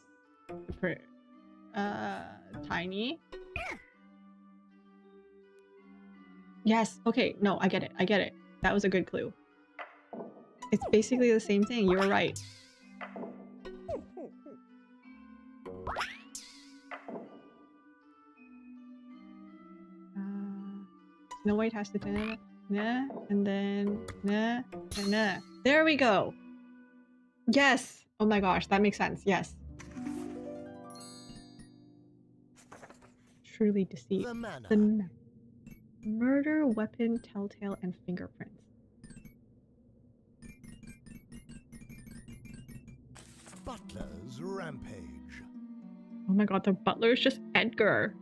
Tiny. Yes, okay. No, I get it. I get it. That was a good clue. It's basically the same thing. You were right. Snow White has to nah, and then nah, and nah. There we go. Yes. Oh my gosh, that makes sense. Yes. Truly deceived. The murder, weapon, telltale, and fingerprints. Butler's rampage. Oh my god, the butler is just Edgar.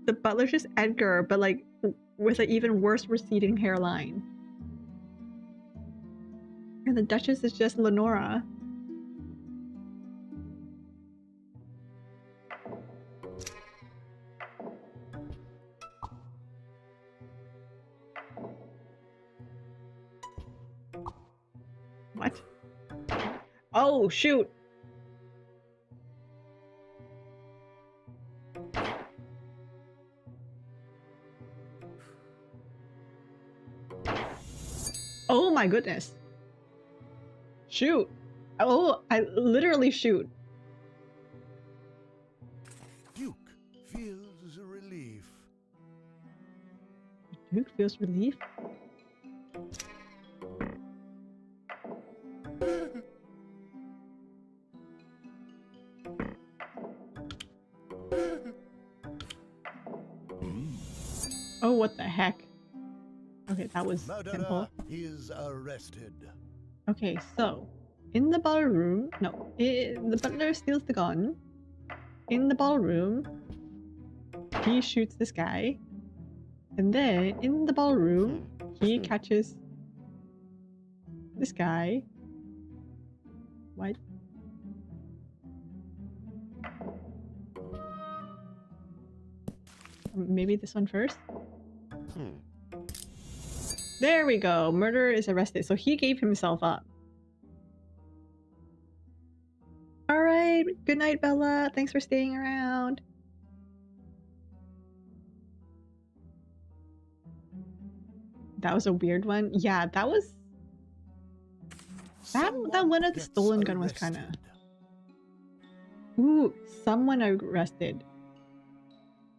The butler's just Edgar, but like with an even worse receding hairline. And the Duchess is just Lenora. What? Oh, shoot! Oh my goodness. Shoot. Oh, I literally shoot. Duke feels relief. Duke feels relief? Oh, what the heck? Okay, that was simple. Is arrested. Okay, so in the ballroom, no, the butler steals the gun. In the ballroom, he shoots this guy, and then in the ballroom, he catches this guy. What? Maybe this one first? There we go. Murderer is arrested. So he gave himself up. Alright. Good night, Bella. Thanks for staying around. That was a weird one. Yeah, that was... That one of the stolen gun was kind of... Ooh, someone arrested.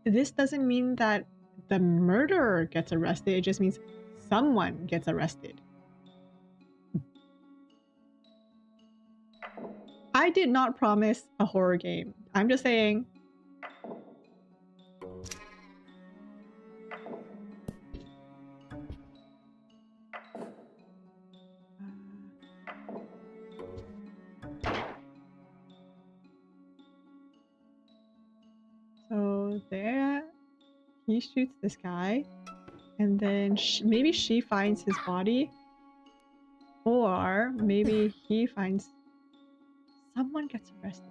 This doesn't mean that the murderer gets arrested. It just means someone gets arrested. I did not promise a horror game. I'm just saying. So there, he shoots this guy, and then maybe she finds his body, or maybe he finds someone gets arrested.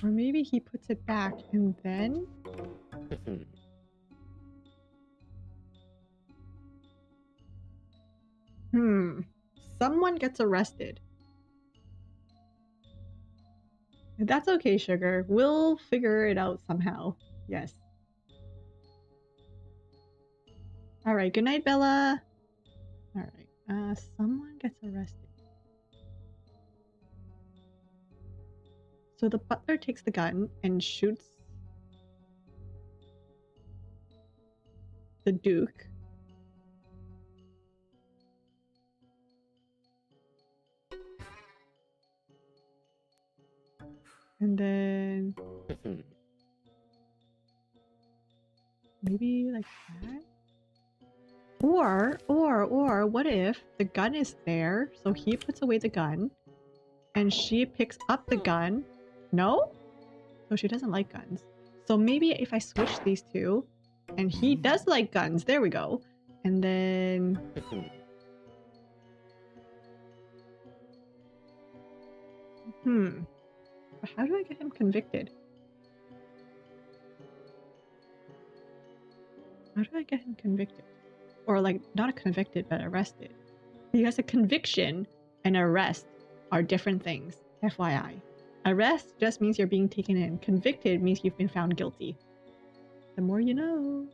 Or maybe he puts it back and then... Someone gets arrested. That's okay, sugar. We'll figure it out somehow. Yes. Alright, good night, Bella. Alright, someone gets arrested. So the butler takes the gun and shoots the Duke. And then... maybe like that? Or what if the gun is there, so he puts away the gun, and she picks up the gun? No? So she doesn't like guns. So maybe if I switch these two, and he does like guns, there we go. And then... But how do I get him convicted? How do I get him convicted? Or like, not convicted, but arrested. Because a conviction and arrest are different things, FYI. Arrest just means you're being taken in. Convicted means you've been found guilty. The more you know.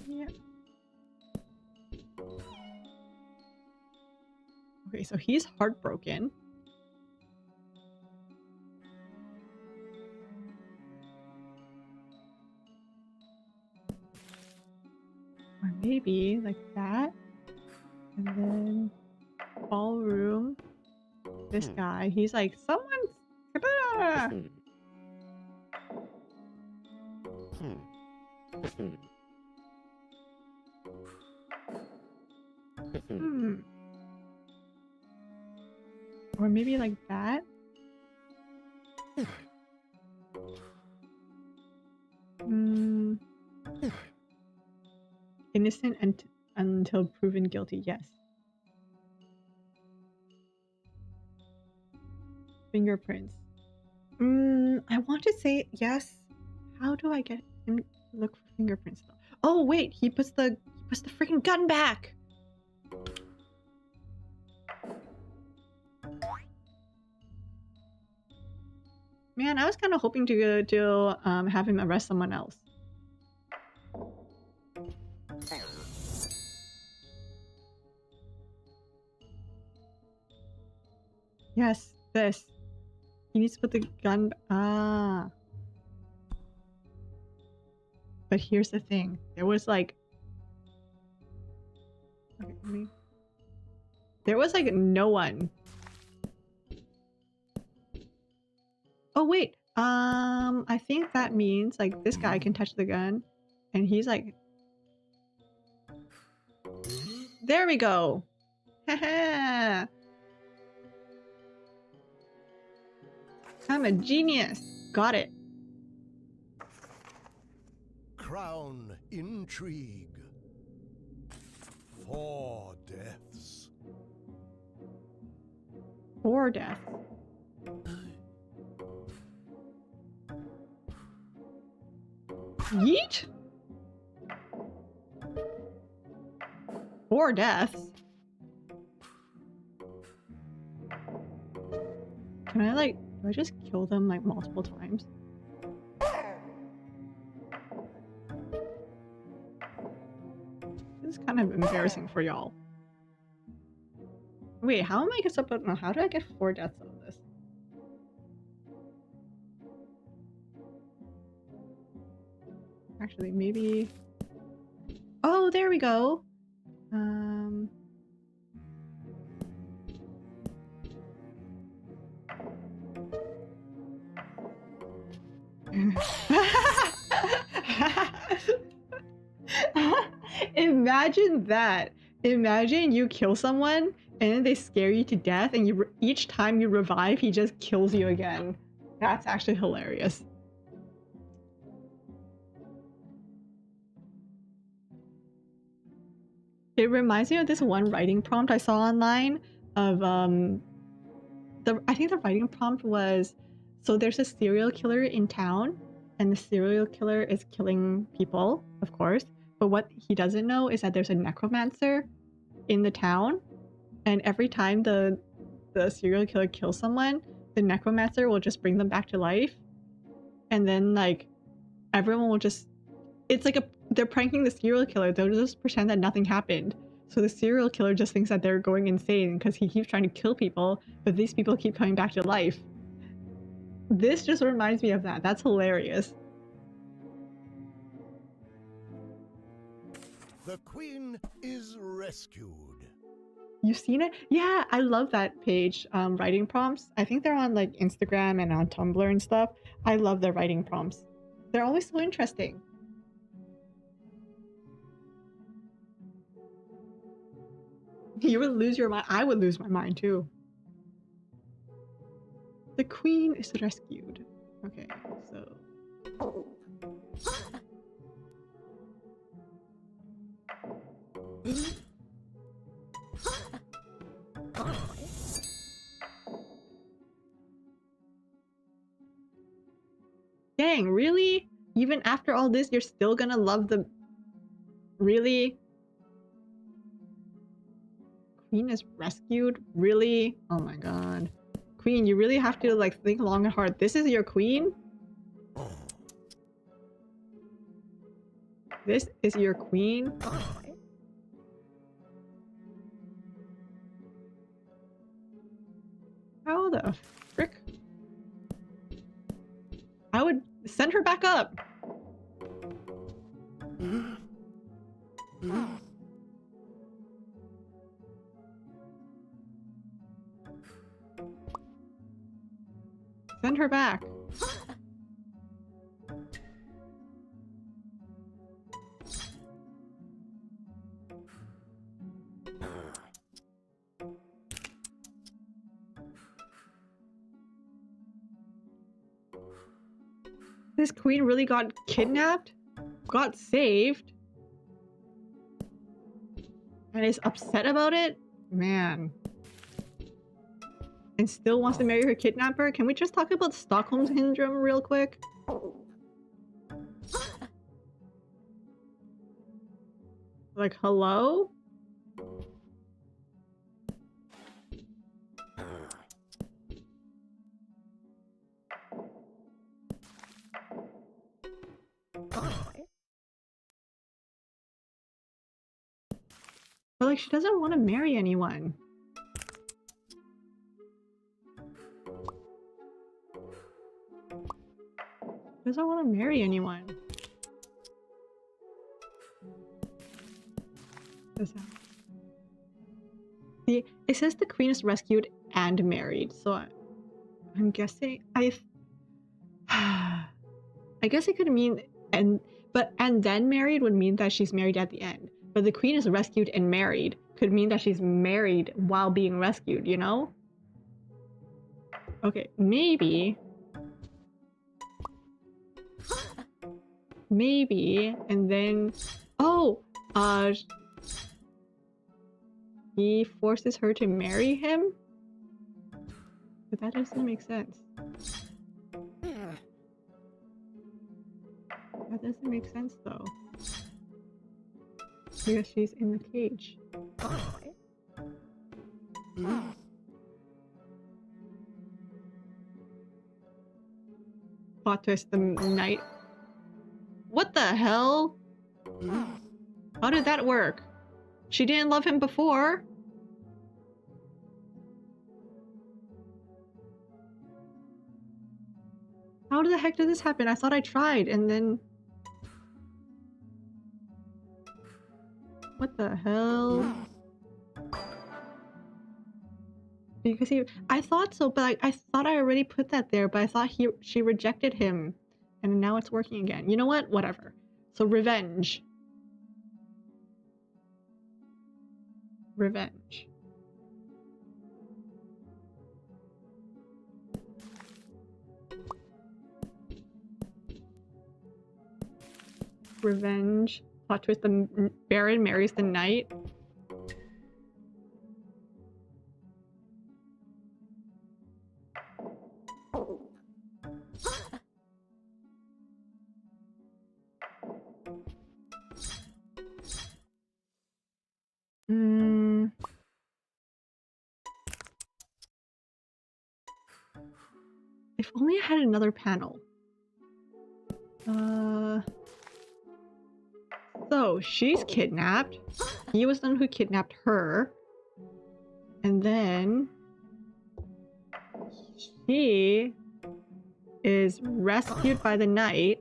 Yeah. Okay, so he's heartbroken. Or maybe like that. And then ballroom. This guy, he's like, someone's... Or maybe like that. Innocent until proven guilty, yes. Fingerprints. I want to say yes. How do I get him to look for fingerprints though? Oh wait, he puts the freaking gun back. Man, I was kind of hoping to have him arrest someone else. Yes, this. He needs to put the gun... Ah. But here's the thing. There was like... Okay, there was like no one. Oh wait. I think that means like this guy can touch the gun. And he's like... There we go! Haha! I'm a genius. Got it. Crown intrigue. 4 deaths. 4 deaths. Yeet? 4 deaths? Can I like, do I just kill them like multiple times? This is kind of embarrassing for y'all. Wait, how am I supposed to, how do I get 4 deaths out of this? Actually, maybe... Oh, there we go! Imagine that! Imagine you kill someone and then they scare you to death and you each time you revive, he just kills you again. That's actually hilarious. It reminds me of this one writing prompt I saw online of I think the writing prompt was, so there's a serial killer in town and the serial killer is killing people, of course, but what he doesn't know is that there's a necromancer in the town, and every time the serial killer kills someone, the necromancer will just bring them back to life, and then like everyone will just, it's like they're pranking the serial killer. They'll just pretend that nothing happened. So the serial killer just thinks that they're going insane because he keeps trying to kill people, but these people keep coming back to life. This just reminds me of that. That's hilarious. The queen is rescued. You've seen it? Yeah, I love that page. Writing prompts. I think they're on like Instagram and on Tumblr and stuff. I love their writing prompts. They're always so interesting. You would lose your mind. I would lose my mind too. The queen is rescued. Okay, so... Dang, really? Even after all this, you're still gonna love the... Really? Queen is rescued? Really? Oh my god. Queen, you really have to like think long and hard. This is your queen? This is your queen? How the frick? I would send her back up. Send her back. This queen really got kidnapped? Got saved? And is upset about it? Man. And still wants to marry her kidnapper? Can we just talk about Stockholm Syndrome real quick? Like, hello? But like, she doesn't want to marry anyone. Doesn't want to marry anyone. See, it says the queen is rescued and married, so I'm guessing I guess it could mean and then married would mean that she's married at the end. But the queen is rescued and married could mean that she's married while being rescued, you know? Okay, maybe Maybe. And then... Oh! He forces her to marry him? But that doesn't make sense. That doesn't make sense, though. Because she's in the cage. Plot twist, the night... What the hell? How did that work? She didn't love him before. How the heck did this happen? I thought I tried, and then... What the hell? Because I thought so, but I thought I already put that there, but I thought she rejected him. And now it's working again. You know what? Whatever. So revenge. Revenge. Revenge. Plot twist, the Baron marries the knight. If only I had another panel. So she's kidnapped. He was the one who kidnapped her. And then she is rescued by the knight.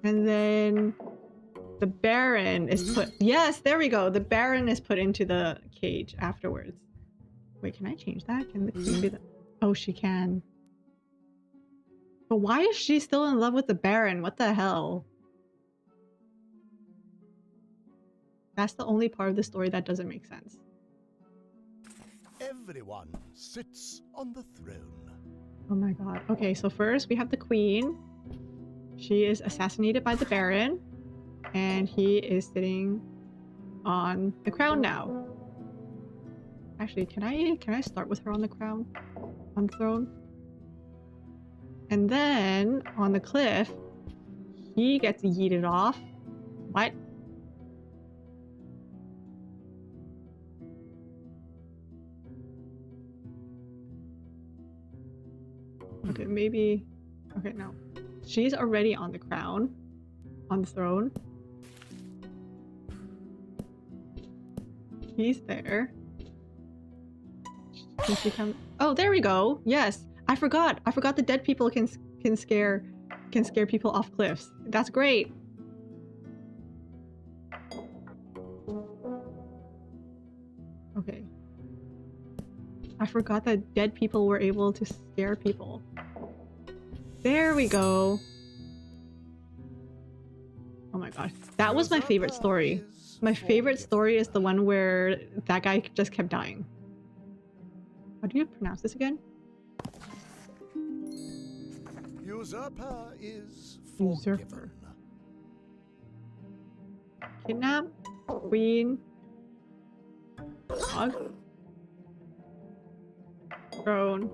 And then the Baron is put... Yes, there we go. The Baron is put into the cage afterwards. Wait, can I change that? Can the queen be the... Oh, she can. But why is she still in love with the Baron? What the hell? That's the only part of the story that doesn't make sense. Everyone sits on the throne. Oh my god. Okay, so first we have the queen. She is assassinated by the Baron. And he is sitting on the crown now. Actually, can I start with her on the crown? On the throne? And then, on the cliff, he gets yeeted off. What? Okay, maybe... Okay, no. She's already on the crown. On the throne. He's there. Can she come? Oh, there we go. Yes, I forgot. I forgot the dead people can scare people off cliffs. That's great. Okay. I forgot that dead people were able to scare people. There we go. Oh my gosh, that was my favorite story. My favorite story is the one where that guy just kept dying. How do you pronounce this again? Usurper is Usurper. Kidnap. Queen. Dog. Throne.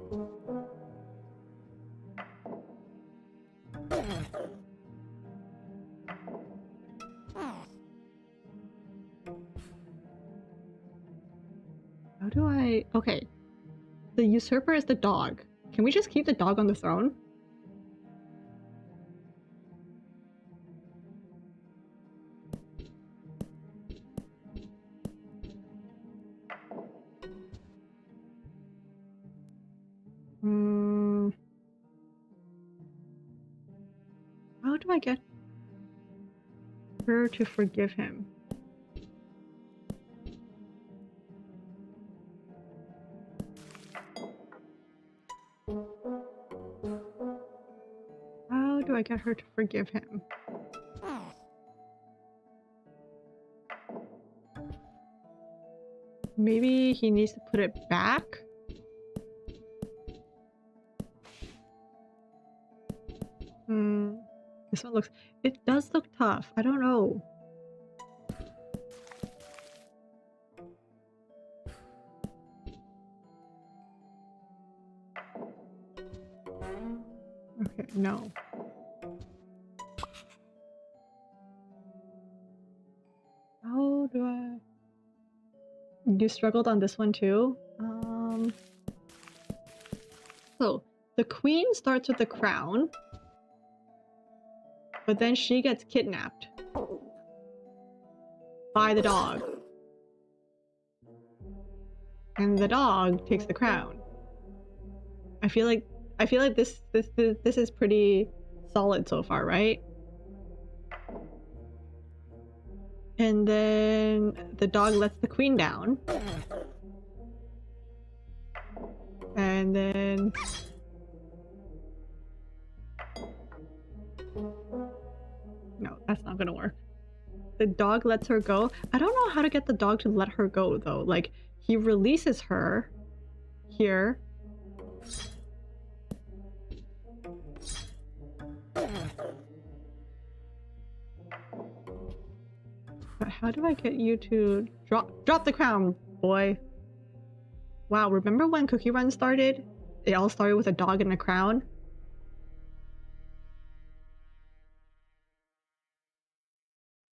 How do I... Okay. The usurper is the dog. Can we just keep the dog on the throne? How do I get her to forgive him? How do I get her to forgive him? Maybe he needs to put it back? This one looks... It does look tough. I don't know. Okay, no. How do I... You struggled on this one too? So, the queen starts with the crown, but then she gets kidnapped by the dog. And the dog takes the crown. I feel like this is pretty solid so far, right? And then the dog lets the queen down. And then... No, that's not gonna work. The dog lets her go. I don't know how to get the dog to let her go, though. Like, he releases her here. But how do I get you to drop the crown, boy? Wow, remember when Cookie Run started? It all started with a dog and a crown.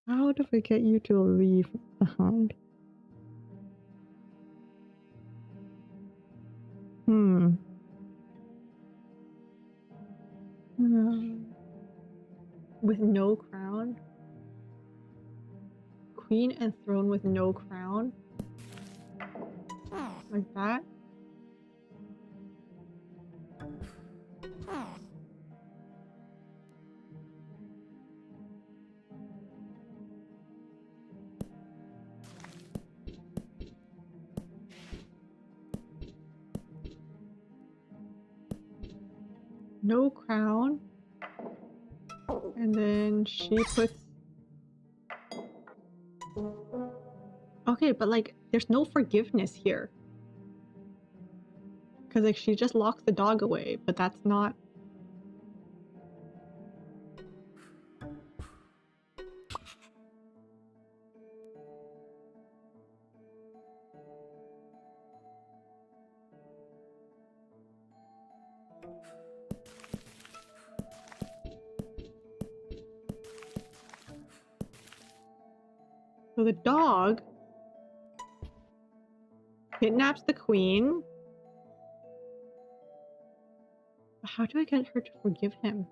How do I get you to leave behind? With no crown? Queen and throne with no crown? Like that? No crown. And then she puts... Okay, but like, there's no forgiveness here. Because like, she just locks the dog away, but that's not... So the dog kidnaps the queen. How do I get her to forgive him?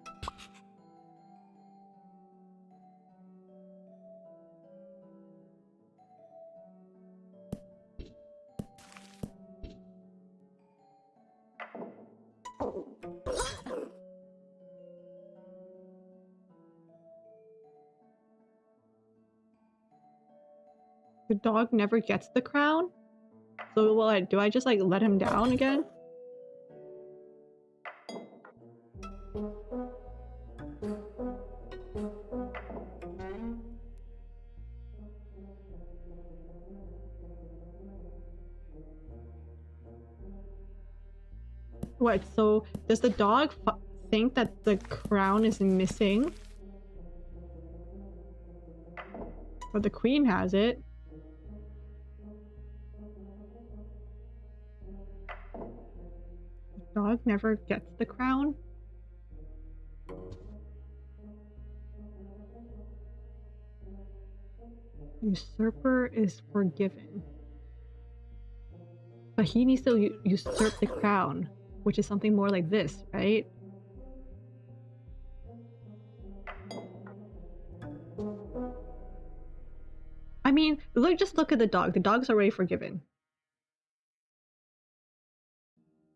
The dog never gets the crown? So what, do I just like let him down again? What, so does the dog think that the crown is missing? But the queen has it. The dog never gets the crown? Usurper is forgiven. But he needs to usurp the crown, which is something more like this, right? I mean, look, just look at the dog. The dog's already forgiven.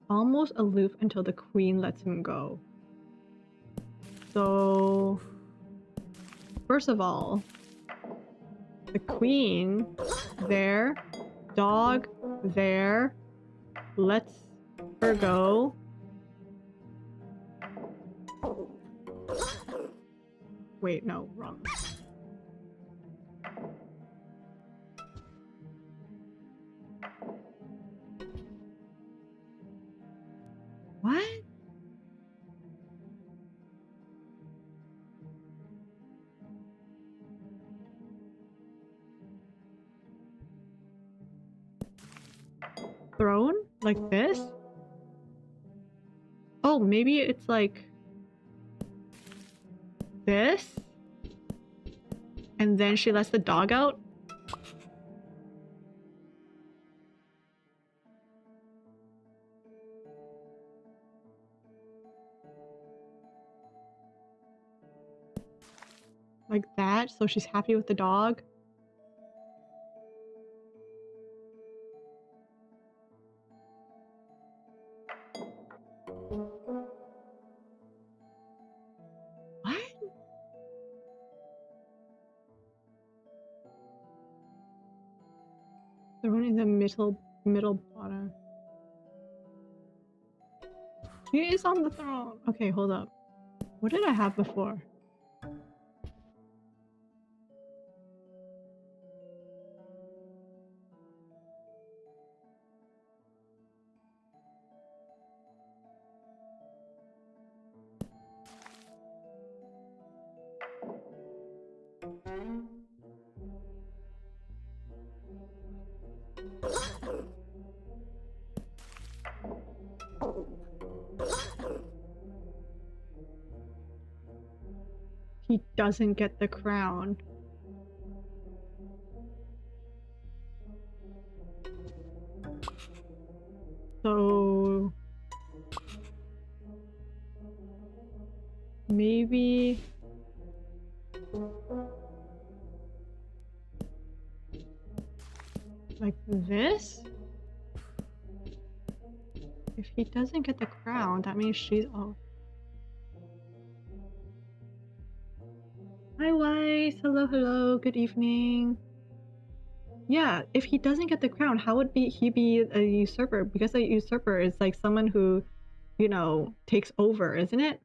Almost aloof until the queen lets him go. So, first of all, the queen there, dog there, lets her go. Wait, no, wrong. What? throne? Like this? Oh, maybe it's like this? And then she lets the dog out? Like that? So she's happy with the dog? What? The one in the middle bottom. He is on the throne. Okay, hold up. What did I have before? He doesn't get the crown. So maybe like this? If he doesn't get the crown, that means she's oh. Hi Weiss, hello, hello, good evening. Yeah, if he doesn't get the crown, how would he be a usurper? Because a usurper is like someone who, you know, takes over, isn't it?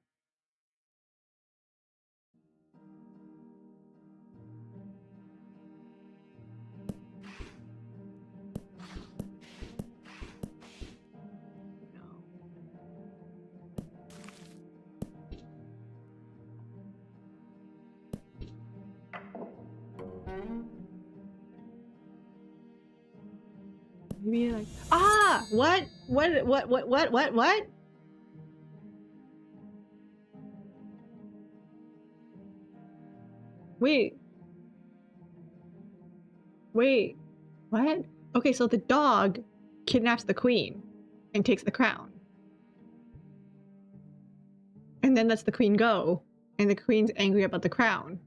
Maybe like what? Wait. Wait. What? Okay, so the dog kidnaps the queen and takes the crown. And then lets the queen go. And the queen's angry about the crown.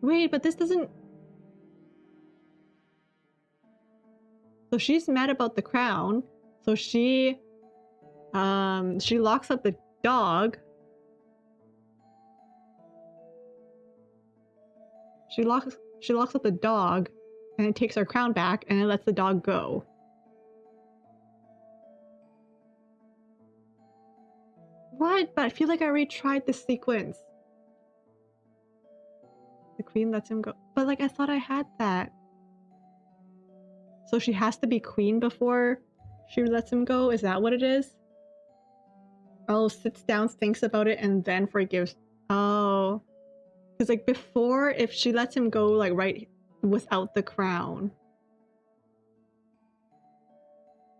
Wait, but this doesn't... So she's mad about the crown. So she locks up the dog. She locks up the dog and it takes her crown back and it lets the dog go. What? But I feel like I already tried this sequence. The queen lets him go. But like I thought I had that. So she has to be queen before she lets him go? Is that what it is? Oh, sits down, thinks about it, and then forgives. Oh. Because like before, if she lets him go like right without the crown,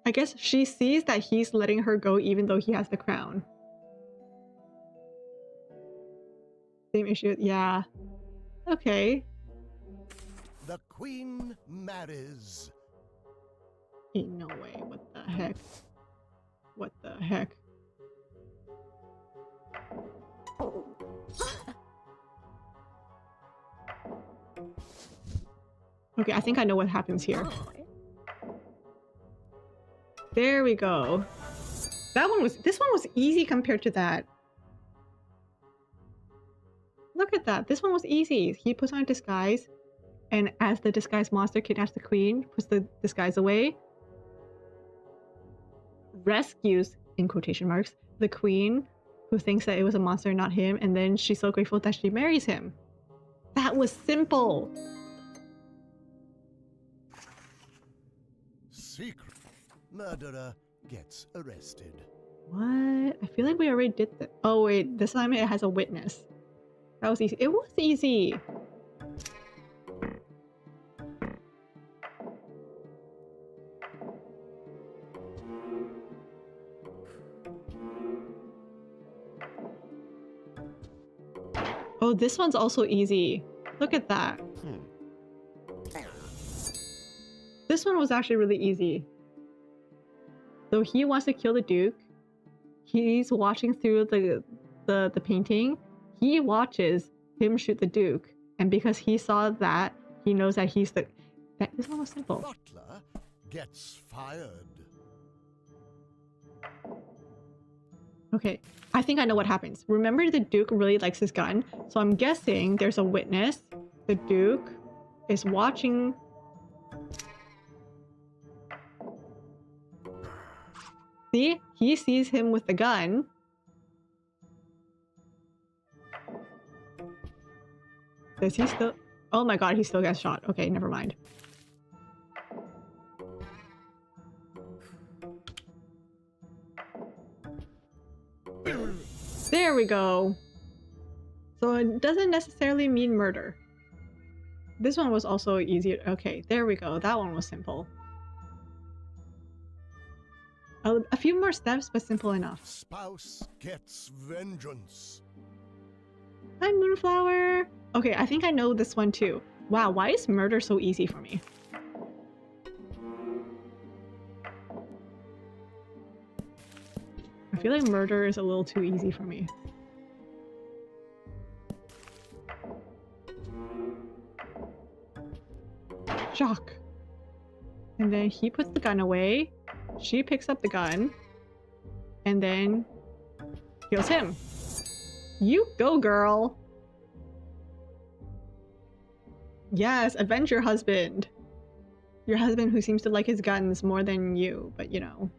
I guess she sees that he's letting her go even though he has the crown. Same issue. Yeah. Okay. The queen marries. Ain't no way. What the heck? What the heck? Okay, I think I know what happens here. There we go. This one was easy compared to that. Look at that. This one was easy. He puts on a disguise, and as the disguised monster kidnaps the queen, puts the disguise away, rescues, in quotation marks, the queen, who thinks that it was a monster, not him, and then she's so grateful that she marries him. That was simple. Secret. Murderer gets arrested. What? I feel like we already did that. Oh wait, this time it has a witness. That was easy. It was easy. Oh, this one's also easy. Look at that. This one was actually really easy. So he wants to kill the Duke. He's watching through the painting. He watches him shoot the Duke. And because he saw that, he knows that he's the... This one was simple. Butler gets fired. Okay, I think I know what happens. Remember, the Duke really likes his gun. So I'm guessing there's a witness. The Duke is watching... See? He sees him with the gun. Does he still... Oh my god, he still gets shot. Okay, never mind. There we go. So it doesn't necessarily mean murder. This one was also easier. Okay, there we go. That one was simple. A few more steps, but simple enough. Spouse gets vengeance. Hi, Moonflower. Okay, I think I know this one too. Wow, why is murder so easy for me? I feel like murder is a little too easy for me. Shock. And then he puts the gun away. She picks up the gun. And then kills him. You go, girl. Yes, avenge your husband. Your husband who seems to like his guns more than you, but you know.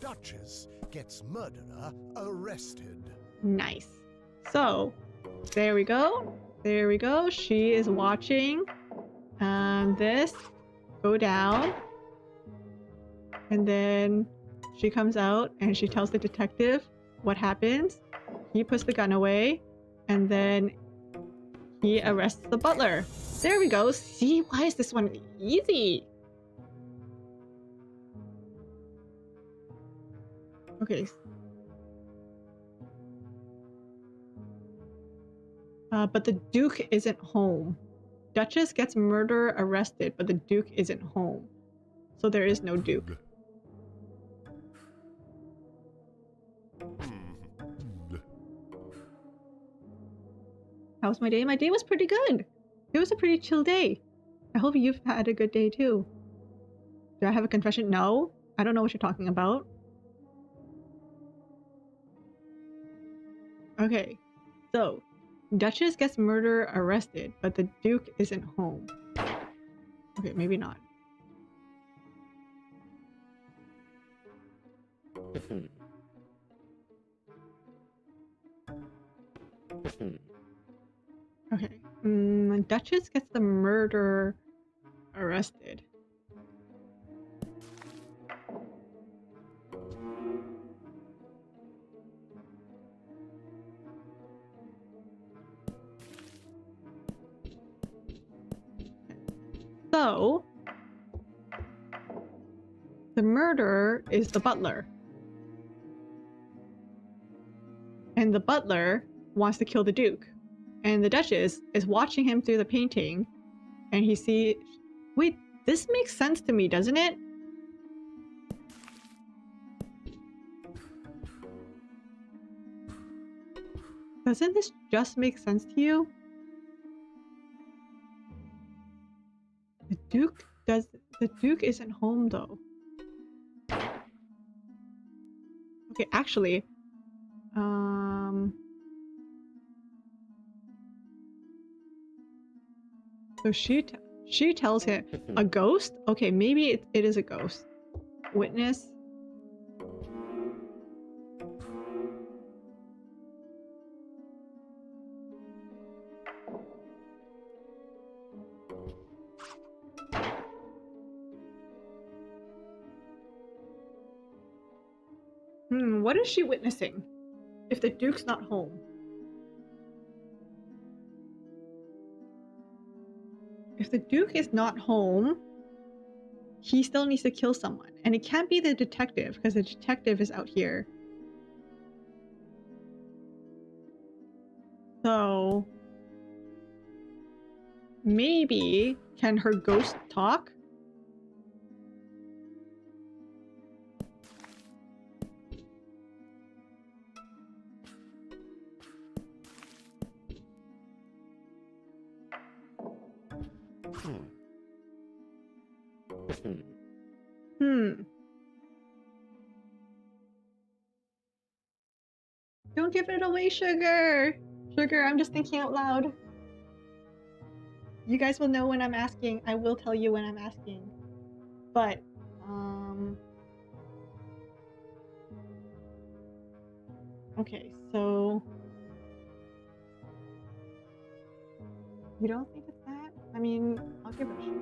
Duchess gets murderer arrested. Nice. So, there we go. There we go. She is watching this go down. And then she comes out and she tells the detective what happens. He puts the gun away and then he arrests the butler. There we go. See, why is this one easy? Okay. But the Duke isn't home. Duchess gets murder arrested, but the Duke isn't home. So there is no Duke. How was my day? My day was pretty good. It was a pretty chill day. I hope you've had a good day too. Do I have a confession? No. I don't know what you're talking about. Okay. So, Duchess gets murder arrested, but the Duke isn't home. Okay, maybe not. Okay. Duchess gets the murderer arrested. So, the murderer is the butler. And the butler wants to kill the Duke. And the Duchess is watching him through the painting. And he sees... Wait, this makes sense to me, doesn't it? Doesn't this just make sense to you? The Duke isn't home though. Okay, actually, so she tells him a ghost. Okay, maybe it is a ghost. Witness. What is she witnessing? If the Duke's not home. if the Duke is not home, he still needs to kill someone. And it can't be the detective, because the detective is out here. So maybe, can her ghost talk? Don't give it away, Sugar! Sugar, I'm just thinking out loud. You guys will know when I'm asking. I will tell you when I'm asking. But, okay, so... You don't think it's that? I mean, I'll give it a shot.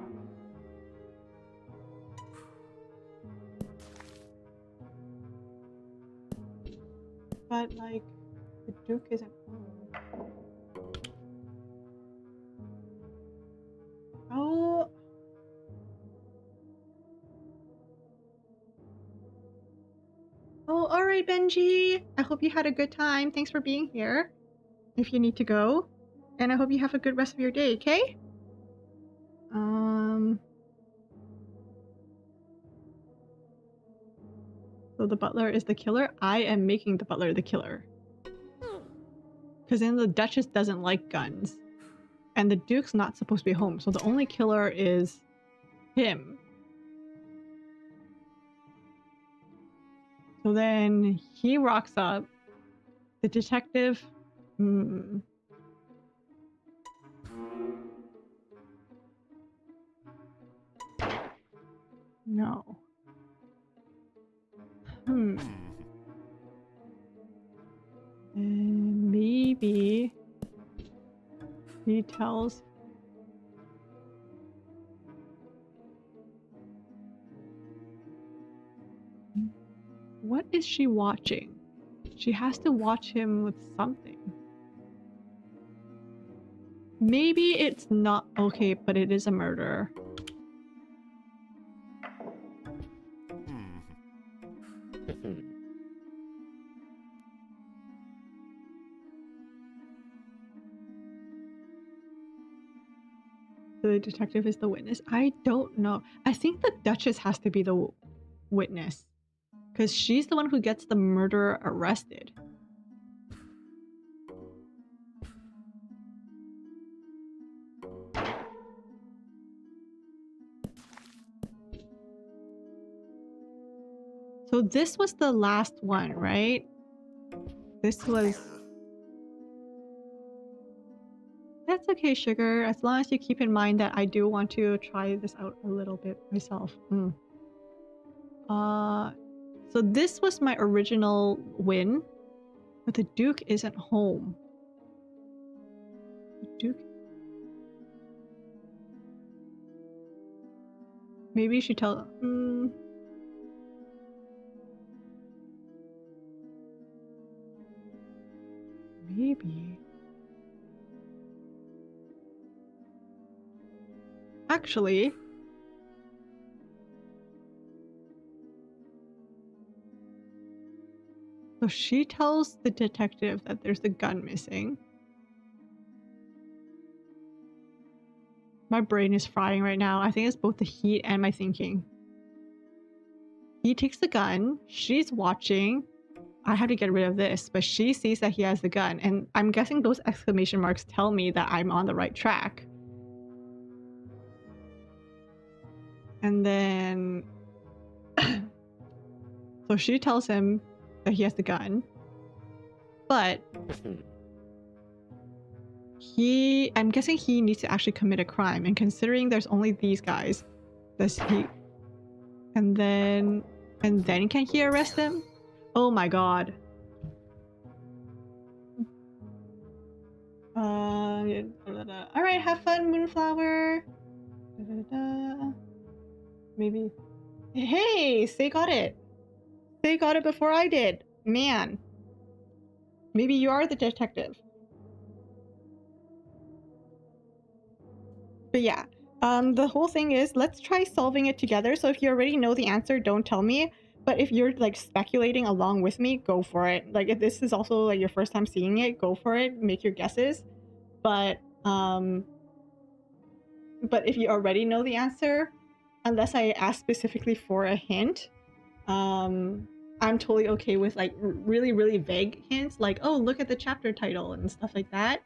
But, like, the Duke isn't home. Oh! Oh, alright, Benji! I hope you had a good time. Thanks for being here. If you need to go. And I hope you have a good rest of your day, okay? So the butler is the killer? I am making the butler the killer. Because then the Duchess doesn't like guns. And the Duke's not supposed to be home, so the only killer is him. So then he rocks up. The detective... No. And maybe he tells... What is she watching? She has to watch him with something. Maybe it's not okay, but it is a murder. The detective is the witness. I don't know. I think the Duchess has to be the witness. Because she's the one who gets the murderer arrested. So this was the last one, right? This was... That's okay, Sugar. As long as you keep in mind that I do want to try this out a little bit myself. So this was my original win. But the Duke isn't home. The Duke... Maybe she tell... Maybe... Actually... So she tells the detective that there's a gun missing. My brain is frying right now. I think it's both the heat and my thinking. He takes the gun. She's watching. I have to get rid of this, but she sees that he has the gun. And I'm guessing those exclamation marks tell me that I'm on the right track. And then... So she tells him that he has the gun. But... I'm guessing he needs to actually commit a crime. And considering there's only these guys, does he... And then can he arrest him? Oh my god. Alright, have fun, Moonflower. Maybe. Hey, Say got it. Say got it before I did. Man. Maybe you are the detective. But yeah, The whole thing is, let's try solving it together. So if you already know the answer, don't tell me. But if you're like speculating along with me, go for it. Like if this is also like your first time seeing it, go for it. Make your guesses. But if you already know the answer, unless I ask specifically for a hint, I'm totally okay with like really, really vague hints, like, oh, look at the chapter title and stuff like that.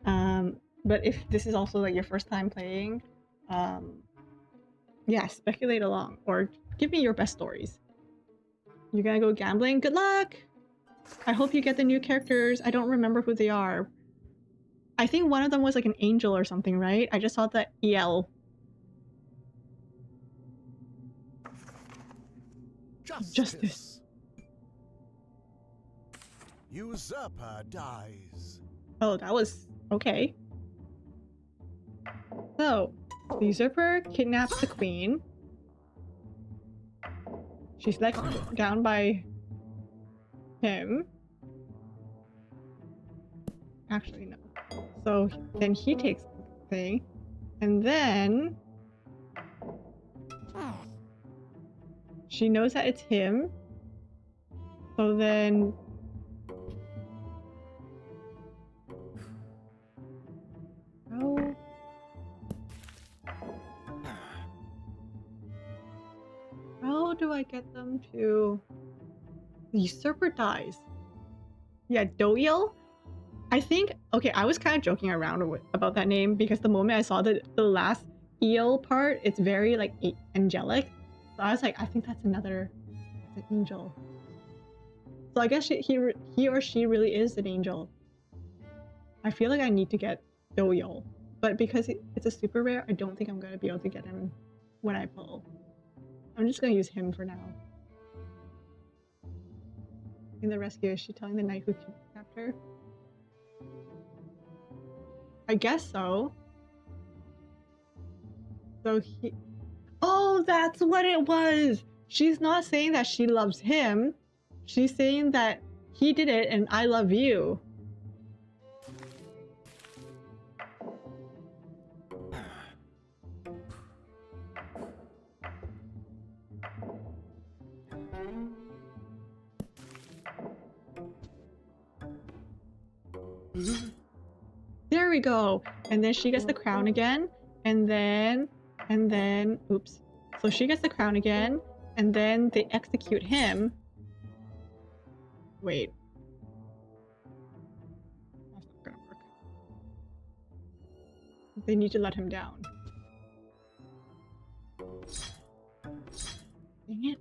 But if this is also like your first time playing, yeah, speculate along or give me your best stories. You're gonna go gambling? Good luck! I hope you get the new characters. I don't remember who they are. I think one of them was like an angel or something, right? I just saw the EL. Justice. Usurper dies. Oh, that was okay. So, the usurper kidnaps the queen. She's let down by him. Actually, no. So then he takes the thing, and then she knows that it's him. So then how do I get them to... The usurper dies. Yeah, Doyle? I think... Okay, I was kind of joking around about that name because the moment I saw the last eel part, it's very like angelic. So I was like, I think that's another... It's an angel. So I guess he or she really is an angel. I feel like I need to get Doyle. But because it's a super rare, I don't think I'm going to be able to get him when I pull. I'm just going to use him for now. In the rescue, is she telling the knight who kidnapped her? I guess so. So he... Oh, that's what it was! She's not saying that she loves him. She's saying that he did it and I love you. There we go. And then she gets the crown again. And then, oops. So she gets the crown again. And then they execute him. Wait. That's not gonna work. They need to let him down. Dang it.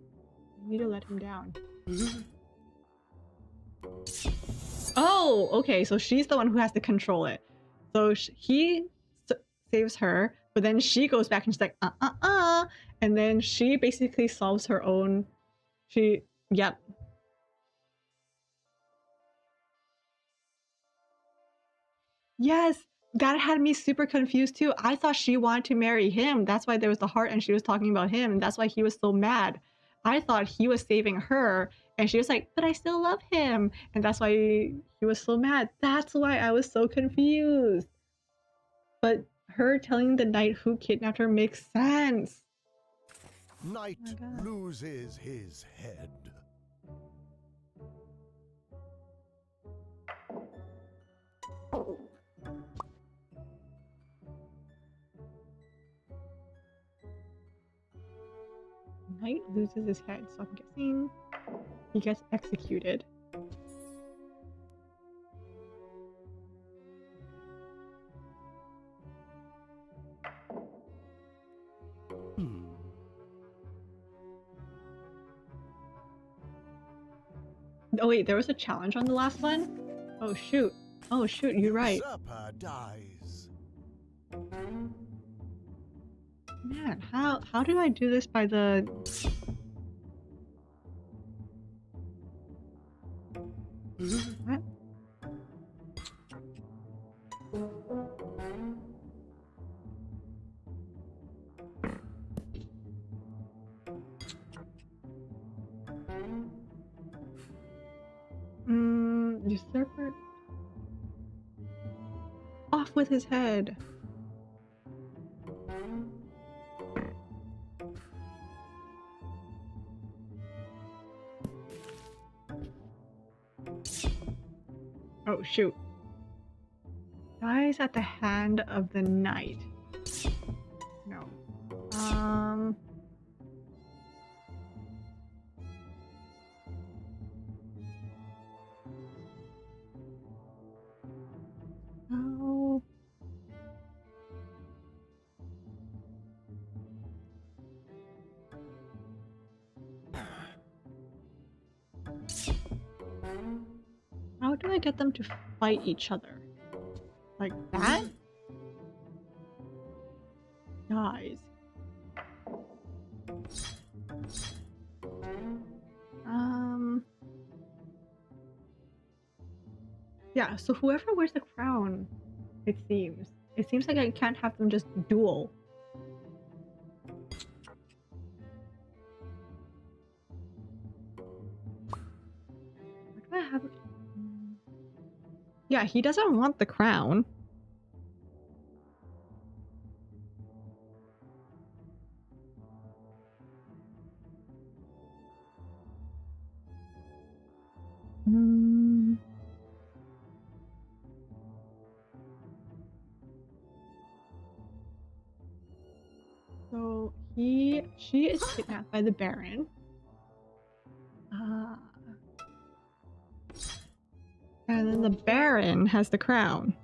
They need to let him down. Oh, okay. So she's the one who has to control it. So he saves her, but then she goes back and she's like, and then she basically solves her own. Yep. Yes, that had me super confused too. I thought she wanted to marry him. That's why there was the heart and she was talking about him. And that's why he was so mad. I thought he was saving her and she was like, but I still love him. And that's why he was so mad. That's why I was so confused. But her telling the knight who kidnapped her makes sense. Knight loses his head. Knight loses his head, so I'm guessing he gets executed. Oh wait, there was a challenge on the last one? Oh shoot. Oh shoot, you're right. Usurper dies. Man, how do I do this by the... What? Usurper... Off with his head. Oh, shoot. Dies at the hand of the knight. No. Oh. How do I get them to fight each other? Like that? Dies. Yeah, so whoever wears the crown, it seems. It seems like I can't have them just duel. What do I have? Yeah, he doesn't want the crown. So she is kidnapped by the Baron. And then the Baron has the crown.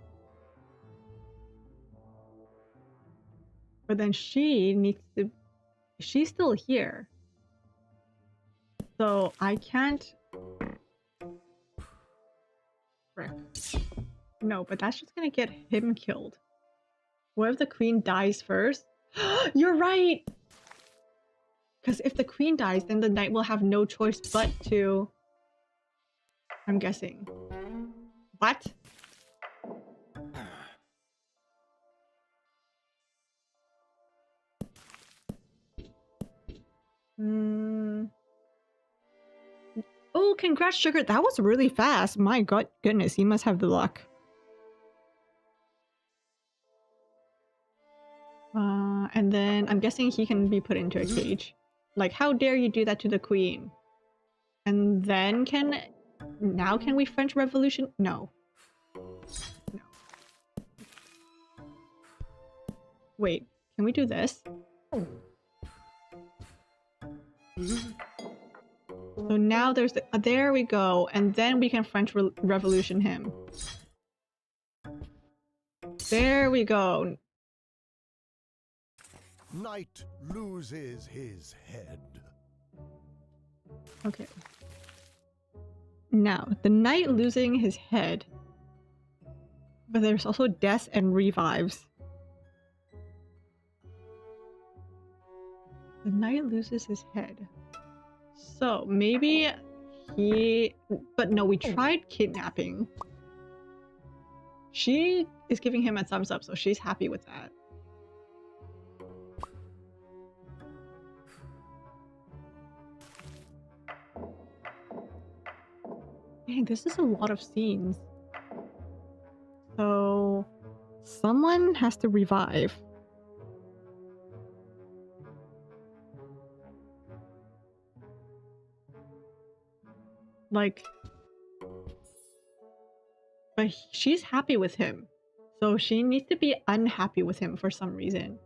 But then she needs to... She's still here. So I can't... Frick. No, but that's just gonna get him killed. What if the queen dies first? You're right! Because if the queen dies, then the knight will have no choice but to... I'm guessing. What? Oh, congrats, Sugar. That was really fast. My goodness, he must have the luck. And then I'm guessing he can be put into a cage. Like, how dare you do that to the queen? And then now can we French Revolution? No. No. Wait, can we do this? So now there's there we go, and then we can French Revolution him. There we go. Knight loses his head. Okay. Now, the knight losing his head. But there's also deaths and revives. The knight loses his head. So, maybe he... But no, we tried kidnapping. She is giving him a thumbs up, so she's happy with that. Dang, this is a lot of scenes. So, someone has to revive. Like... But she's happy with him. So she needs to be unhappy with him for some reason.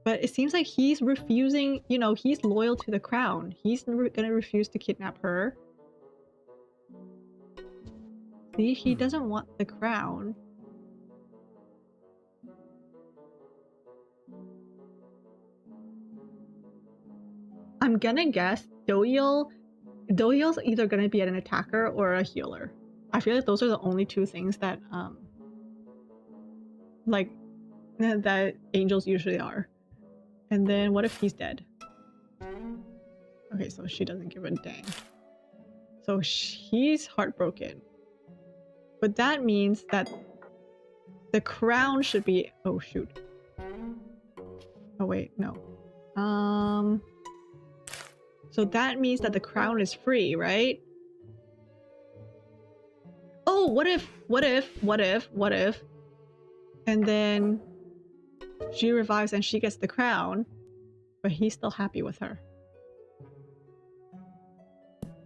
But it seems like he's refusing, you know, he's loyal to the crown. He's gonna refuse to kidnap her. See, he doesn't want the crown. I'm gonna guess Doyle's either gonna be an attacker or a healer. I feel like those are the only two things that, like, that angels usually are. And then what if he's dead? Okay, so she doesn't give a dang. So she's heartbroken. But that means that the crown should be... Oh, shoot. Oh, wait, no. So that means that the crown is free, right? Oh, what if? And then she revives and she gets the crown, but he's still happy with her.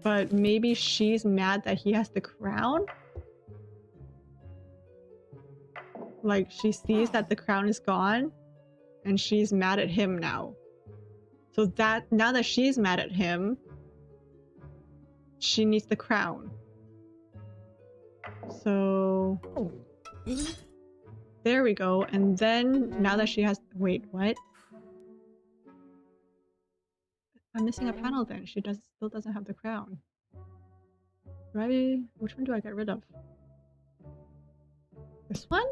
But maybe she's mad that he has the crown? Like, she sees that the crown is gone, and she's mad at him now. So that, now that she's mad at him, she needs the crown. So... there we go. And then, now that she has... wait, what? I'm missing a panel then. She still doesn't have the crown. Right? Which one do I get rid of? This one?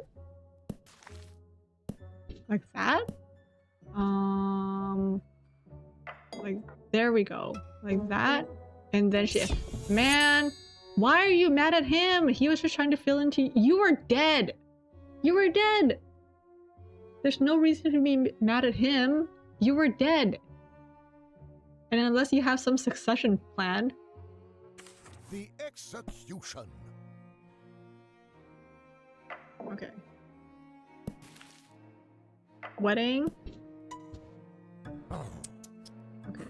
Like that? Like, there we go. Like that. And then she... man! Why are you mad at him? He was just trying to fill into... you were dead! You were dead! There's no reason to be mad at him. You were dead. And unless you have some succession plan... The execution. Okay. Wedding? Okay.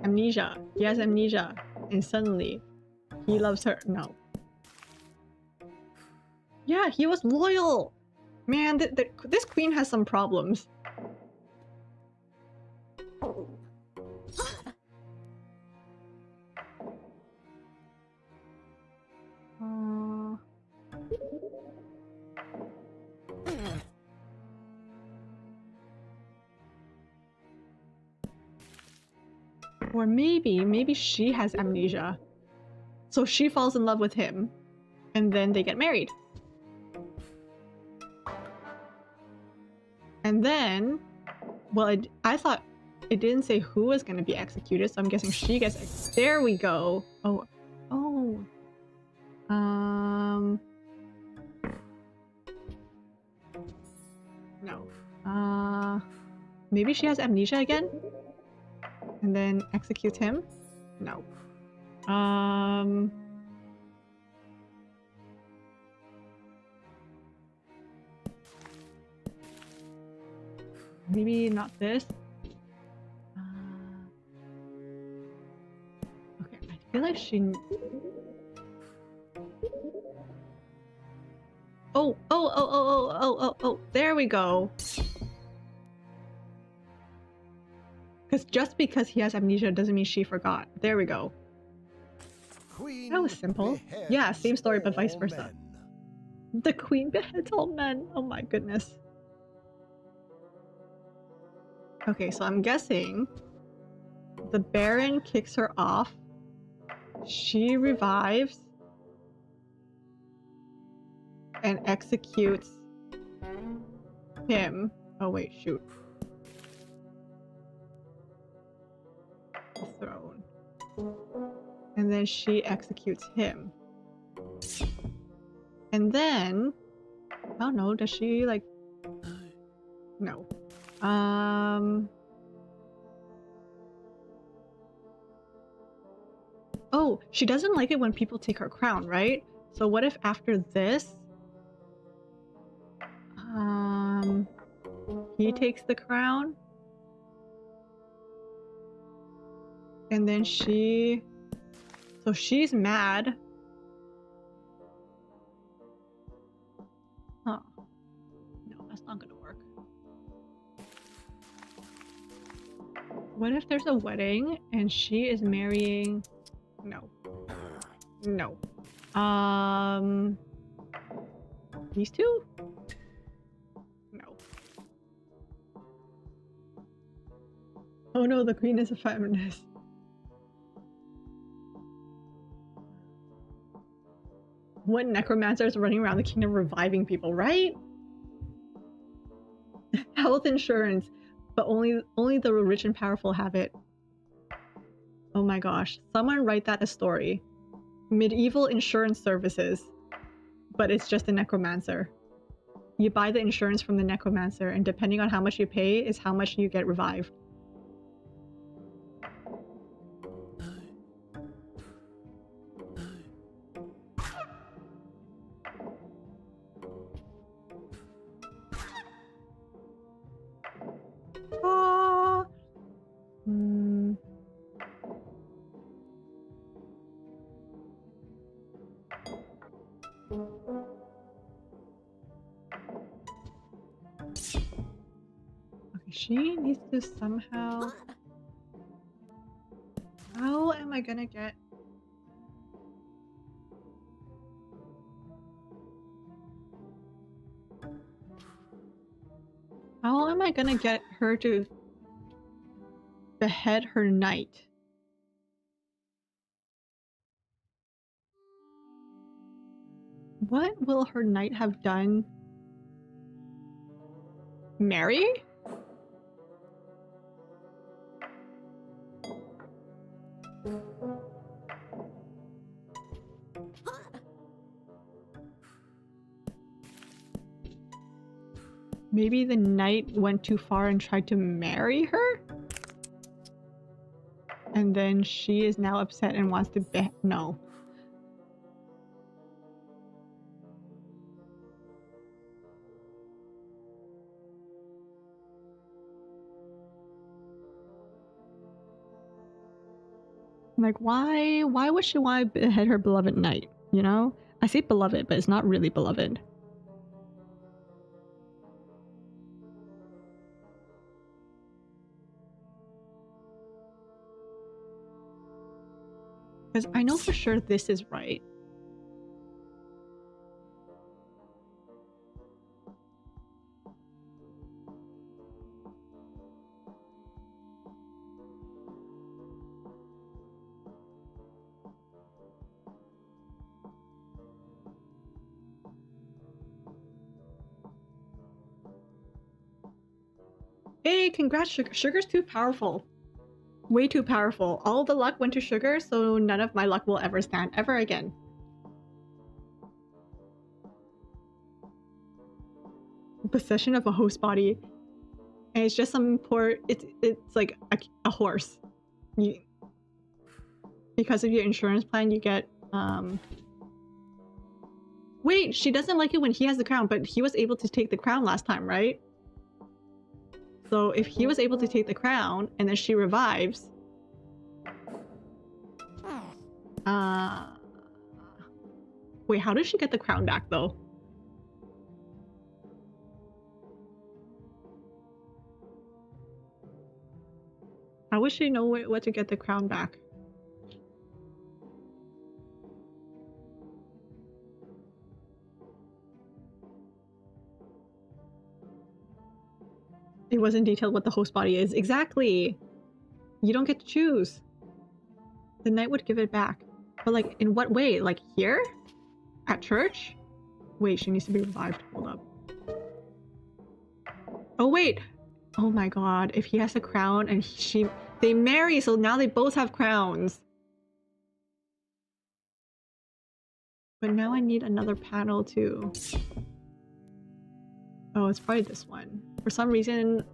Amnesia. He has amnesia. And suddenly, he loves her. No. Yeah, he was loyal! Man, this queen has some problems. Or maybe she has amnesia. So she falls in love with him. And then they get married. And then... well, I thought it didn't say who was going to be executed, so I'm guessing she gets... there we go! Oh. Oh. No. Maybe she has amnesia again? And then executes him? No. Maybe not this. Okay, I feel like she... Oh, there we go. Because just because he has amnesia doesn't mean she forgot. There we go. Queen that was simple. Yeah, same story but vice versa. Men. The queen beheads all men. Oh my goodness. Okay, so I'm guessing the Baron kicks her off. She revives and executes him. Oh wait, shoot. The throne. And then she executes him. And then... I don't know, does she like... no. Oh, she doesn't like it when people take her crown, right? So what if after this... he takes the crown? And then she... so she's mad. Huh. No, that's not gonna work. What if there's a wedding and she is marrying... no. No. These two? No. Oh no, the queen is a feminist. What necromancer is running around the kingdom reviving people, right? Health insurance, but only the rich and powerful have it. Oh my gosh, someone write that a story. Medieval insurance services, but it's just a necromancer. You buy the insurance from the necromancer, and depending on how much you pay is how much you get revived. She needs to somehow... How am I gonna get... How am I gonna get her to behead her knight? What will her knight have done? Marry? Maybe the knight went too far and tried to marry her? And then she is now upset and wants to no. Like, why would she want to behead her beloved knight, you know? I say beloved, but it's not really beloved. Because I know for sure this is right. Hey, congrats, Sugar. Sugar's too powerful. Way too powerful. All the luck went to Sugar, so none of my luck will ever stand ever again. Possession of a host body. And it's just some poor... It's like a horse. Because of your insurance plan, you get... Wait, she doesn't like it when he has the crown, but he was able to take the crown last time, right? So if he was able to take the crown and then she revives... Wait, how does she get the crown back though? How would she know what to get the crown back? It wasn't detailed what the host body is. Exactly! You don't get to choose. The knight would give it back. But like, in what way? Like here? At church? Wait, she needs to be revived. Hold up. Oh wait! Oh my god, if he has a crown and they marry, so now they both have crowns. But now I need another panel too. Oh, it's probably this one. For some reason,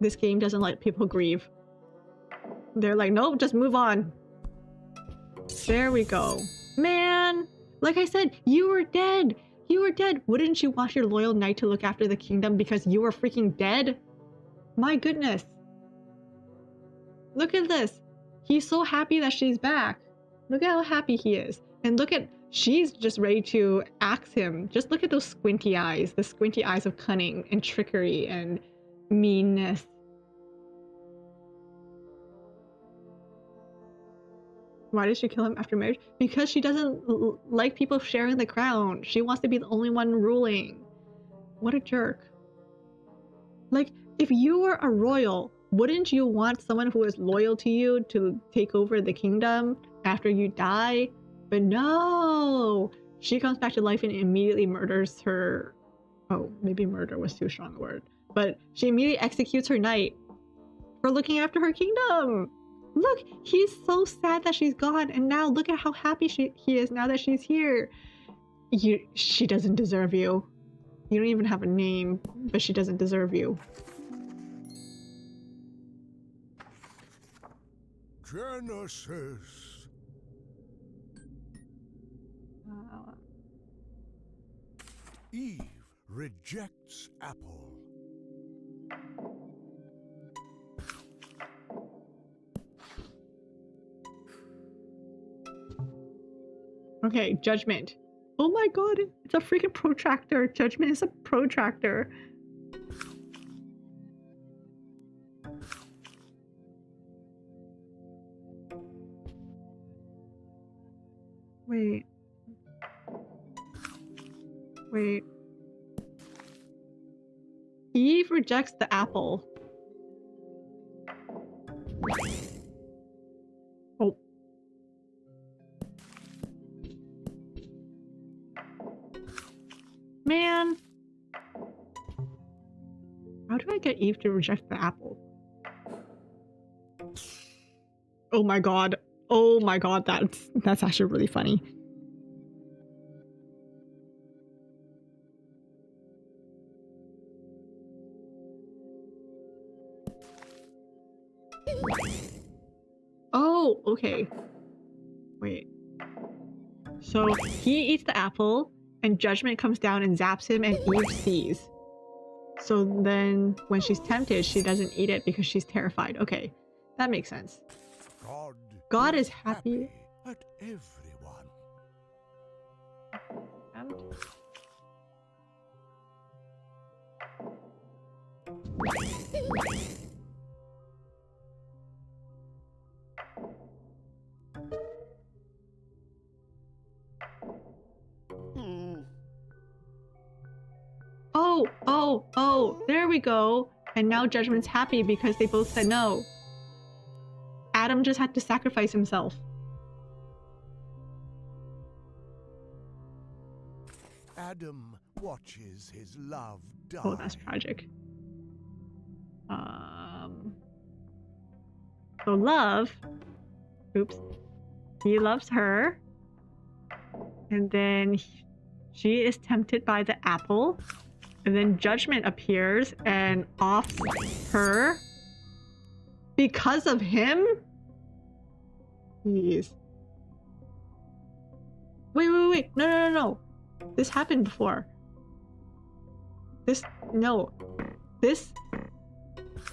this game doesn't let people grieve. They're like, nope, just move on. There we go. Man! Like I said, you were dead! You were dead! Wouldn't you want your loyal knight to look after the kingdom because you were freaking dead? My goodness. Look at this. He's so happy that she's back. Look at how happy he is. And look at... She's just ready to axe him. Just look at those squinty eyes. The squinty eyes of cunning and trickery and meanness. Why did she kill him after marriage? Because she doesn't like people sharing the crown. She wants to be the only one ruling. What a jerk. Like, if you were a royal, wouldn't you want someone who is loyal to you to take over the kingdom after you die? But no! She comes back to life and immediately murders her... Oh, maybe murder was too strong a word. But she immediately executes her knight for looking after her kingdom! Look, he's so sad that she's gone, and now look at how happy he is now that she's here. She doesn't deserve you. You don't even have a name, but she doesn't deserve you. Genesis. Eve rejects apple. Okay, judgment. Oh my god, it's a freaking protractor. Judgment is a protractor. Wait. Wait. Eve rejects the apple. Oh. Man. How do I get Eve to reject the apple? Oh my god. Oh my god, that's actually really funny. Oh, okay. Wait. So he eats the apple, and Judgment comes down and zaps him, and Eve sees. So then, when she's tempted, she doesn't eat it because she's terrified. Okay, that makes sense. God is happy at everyone. Oh, there we go. And now Judgment's happy because they both said no. Adam just had to sacrifice himself. Adam watches his love die. Oh, that's tragic. So love, oops, he loves her, and then she is tempted by the apple, and then Judgment appears and offs her because of him? Jeez. Wait. No. This happened before. This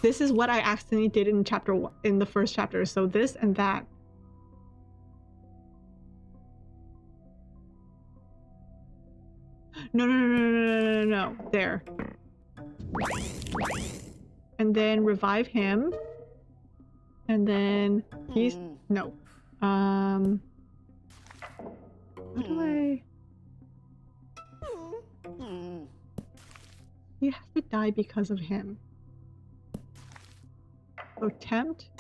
is what I accidentally did in chapter 1, in the first chapter. So this and that. No. There. And then revive him. And then he's no. How do I? He has to die because of him. So tempt.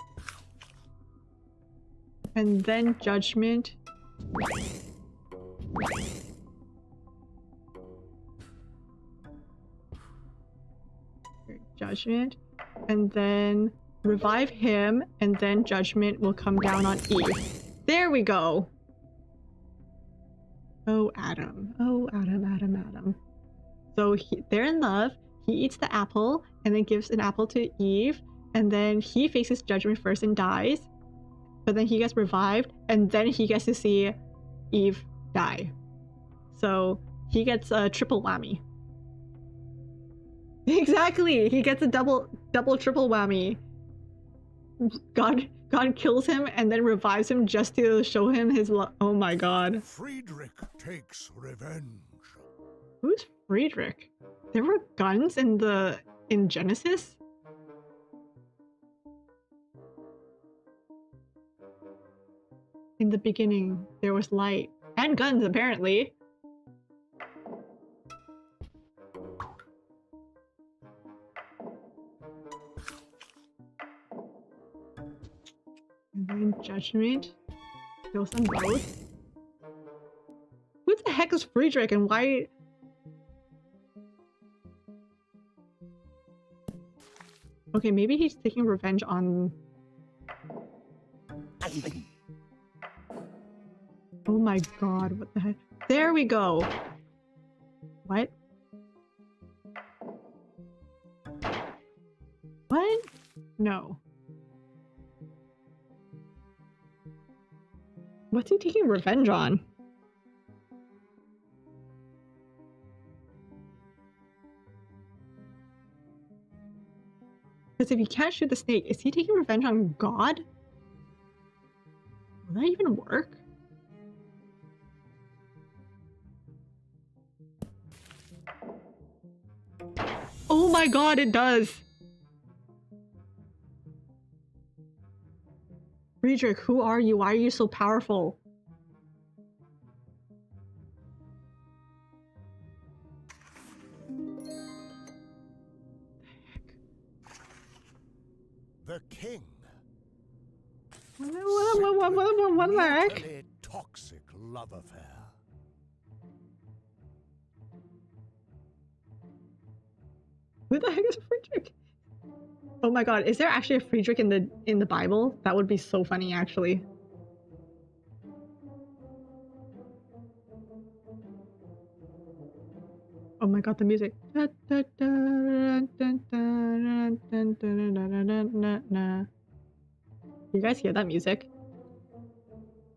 And then Judgment. Judgment. And then revive him. And then Judgment will come down on Eve. There we go. Oh, Adam. So they're in love. He eats the apple and then gives an apple to Eve. And then he faces Judgment first and dies. But then he gets revived. And then he gets to see Eve die. So he gets a triple whammy. Exactly. He gets a double triple whammy. God kills him and then revives him just to show him his love. Oh my god. Friedrich takes revenge. Who's Friedrich? There were guns in Genesis? In the beginning, there was light. And guns, apparently. And then Judgment kills them both. Who the heck is Friedrich and why? Okay, maybe he's taking revenge on... Oh my god, what the heck? There we go! What? What? No. What's he taking revenge on? Because if he can't shoot the snake, is he taking revenge on God? Will that even work? Oh my god, it does! Friedrich, who are you? Why are you so powerful? The king. What the heck? Mutually toxic love affair. Who the heck is Friedrich? Oh my god, is there actually a Friedrich in the Bible? That would be so funny, actually. Oh my god, the music. You guys hear that music?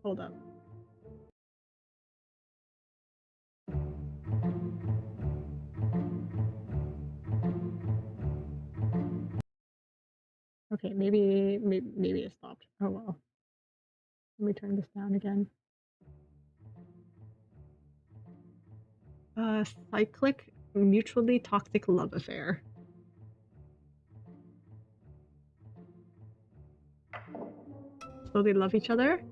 Hold up. Okay, maybe it stopped. Oh well. Let me turn this down again. Cyclic mutually toxic love affair. So they love each other?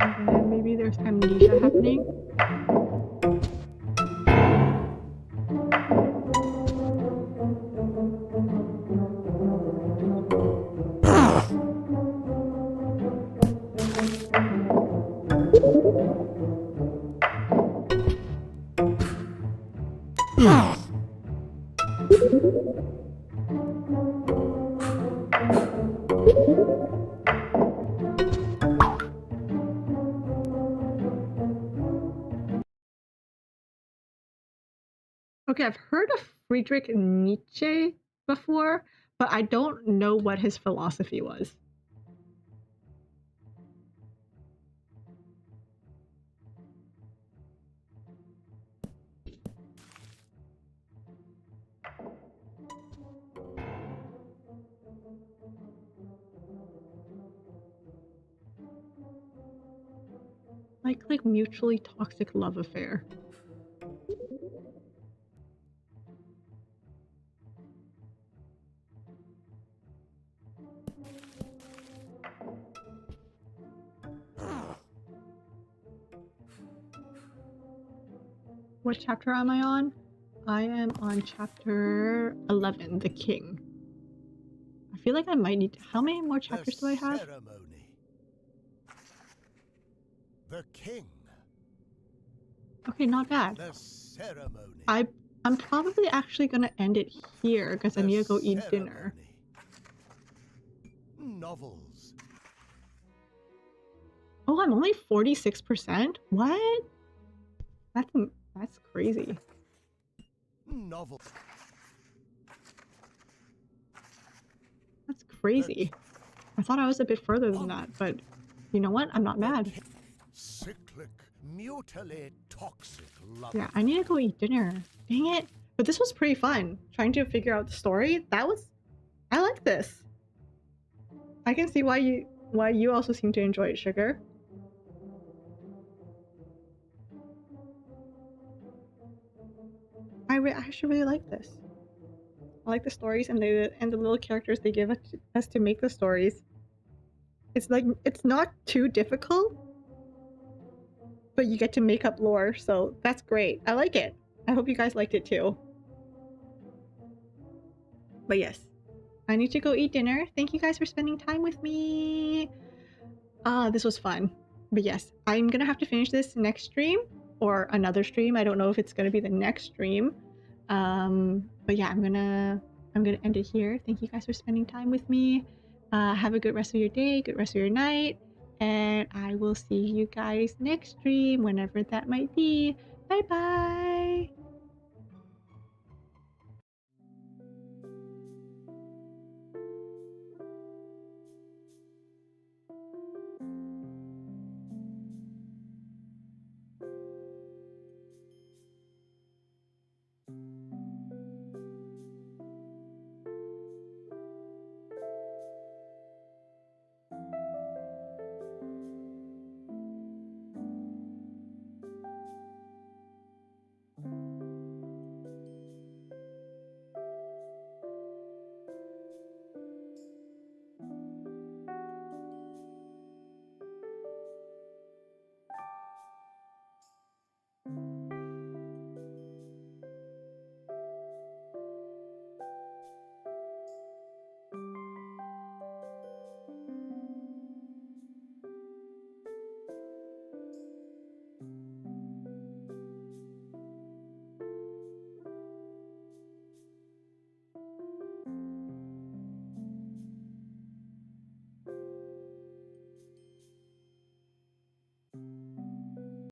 And then maybe there's amnesia happening. Okay, I've heard of Friedrich Nietzsche before, but I don't know what his philosophy was. Like mutually toxic love affair. What chapter am I on? I am on chapter 11, The King. I feel like I might need to... How many more chapters do I have? Ceremony. The king. Okay, not bad. The ceremony. I'm probably actually gonna end it here because I need to go eat dinner. Novels. Oh, I'm only 46%? What? That's crazy. Novel. That's crazy. I thought I was a bit further than that, but you know what? I'm not mad. Cyclic, mutually toxic love. Yeah, I need to go eat dinner. Dang it. But this was pretty fun. Trying to figure out the story. I like this. I can see why you also seem to enjoy it, Sugar. I actually really like this. I like the stories and the little characters they give us to make the stories. It's like it's not too difficult, but you get to make up lore, so that's great. I like it. I hope you guys liked it too. But yes, I need to go eat dinner. Thank you guys for spending time with me. This was fun. But yes, I'm gonna have to finish this next stream or another stream. I don't know if it's gonna be the next stream. But yeah, I'm gonna end it here. Thank you guys for spending time with me. Have a good rest of your day, good rest of your night, and I will see you guys next stream, whenever that might be. Bye bye.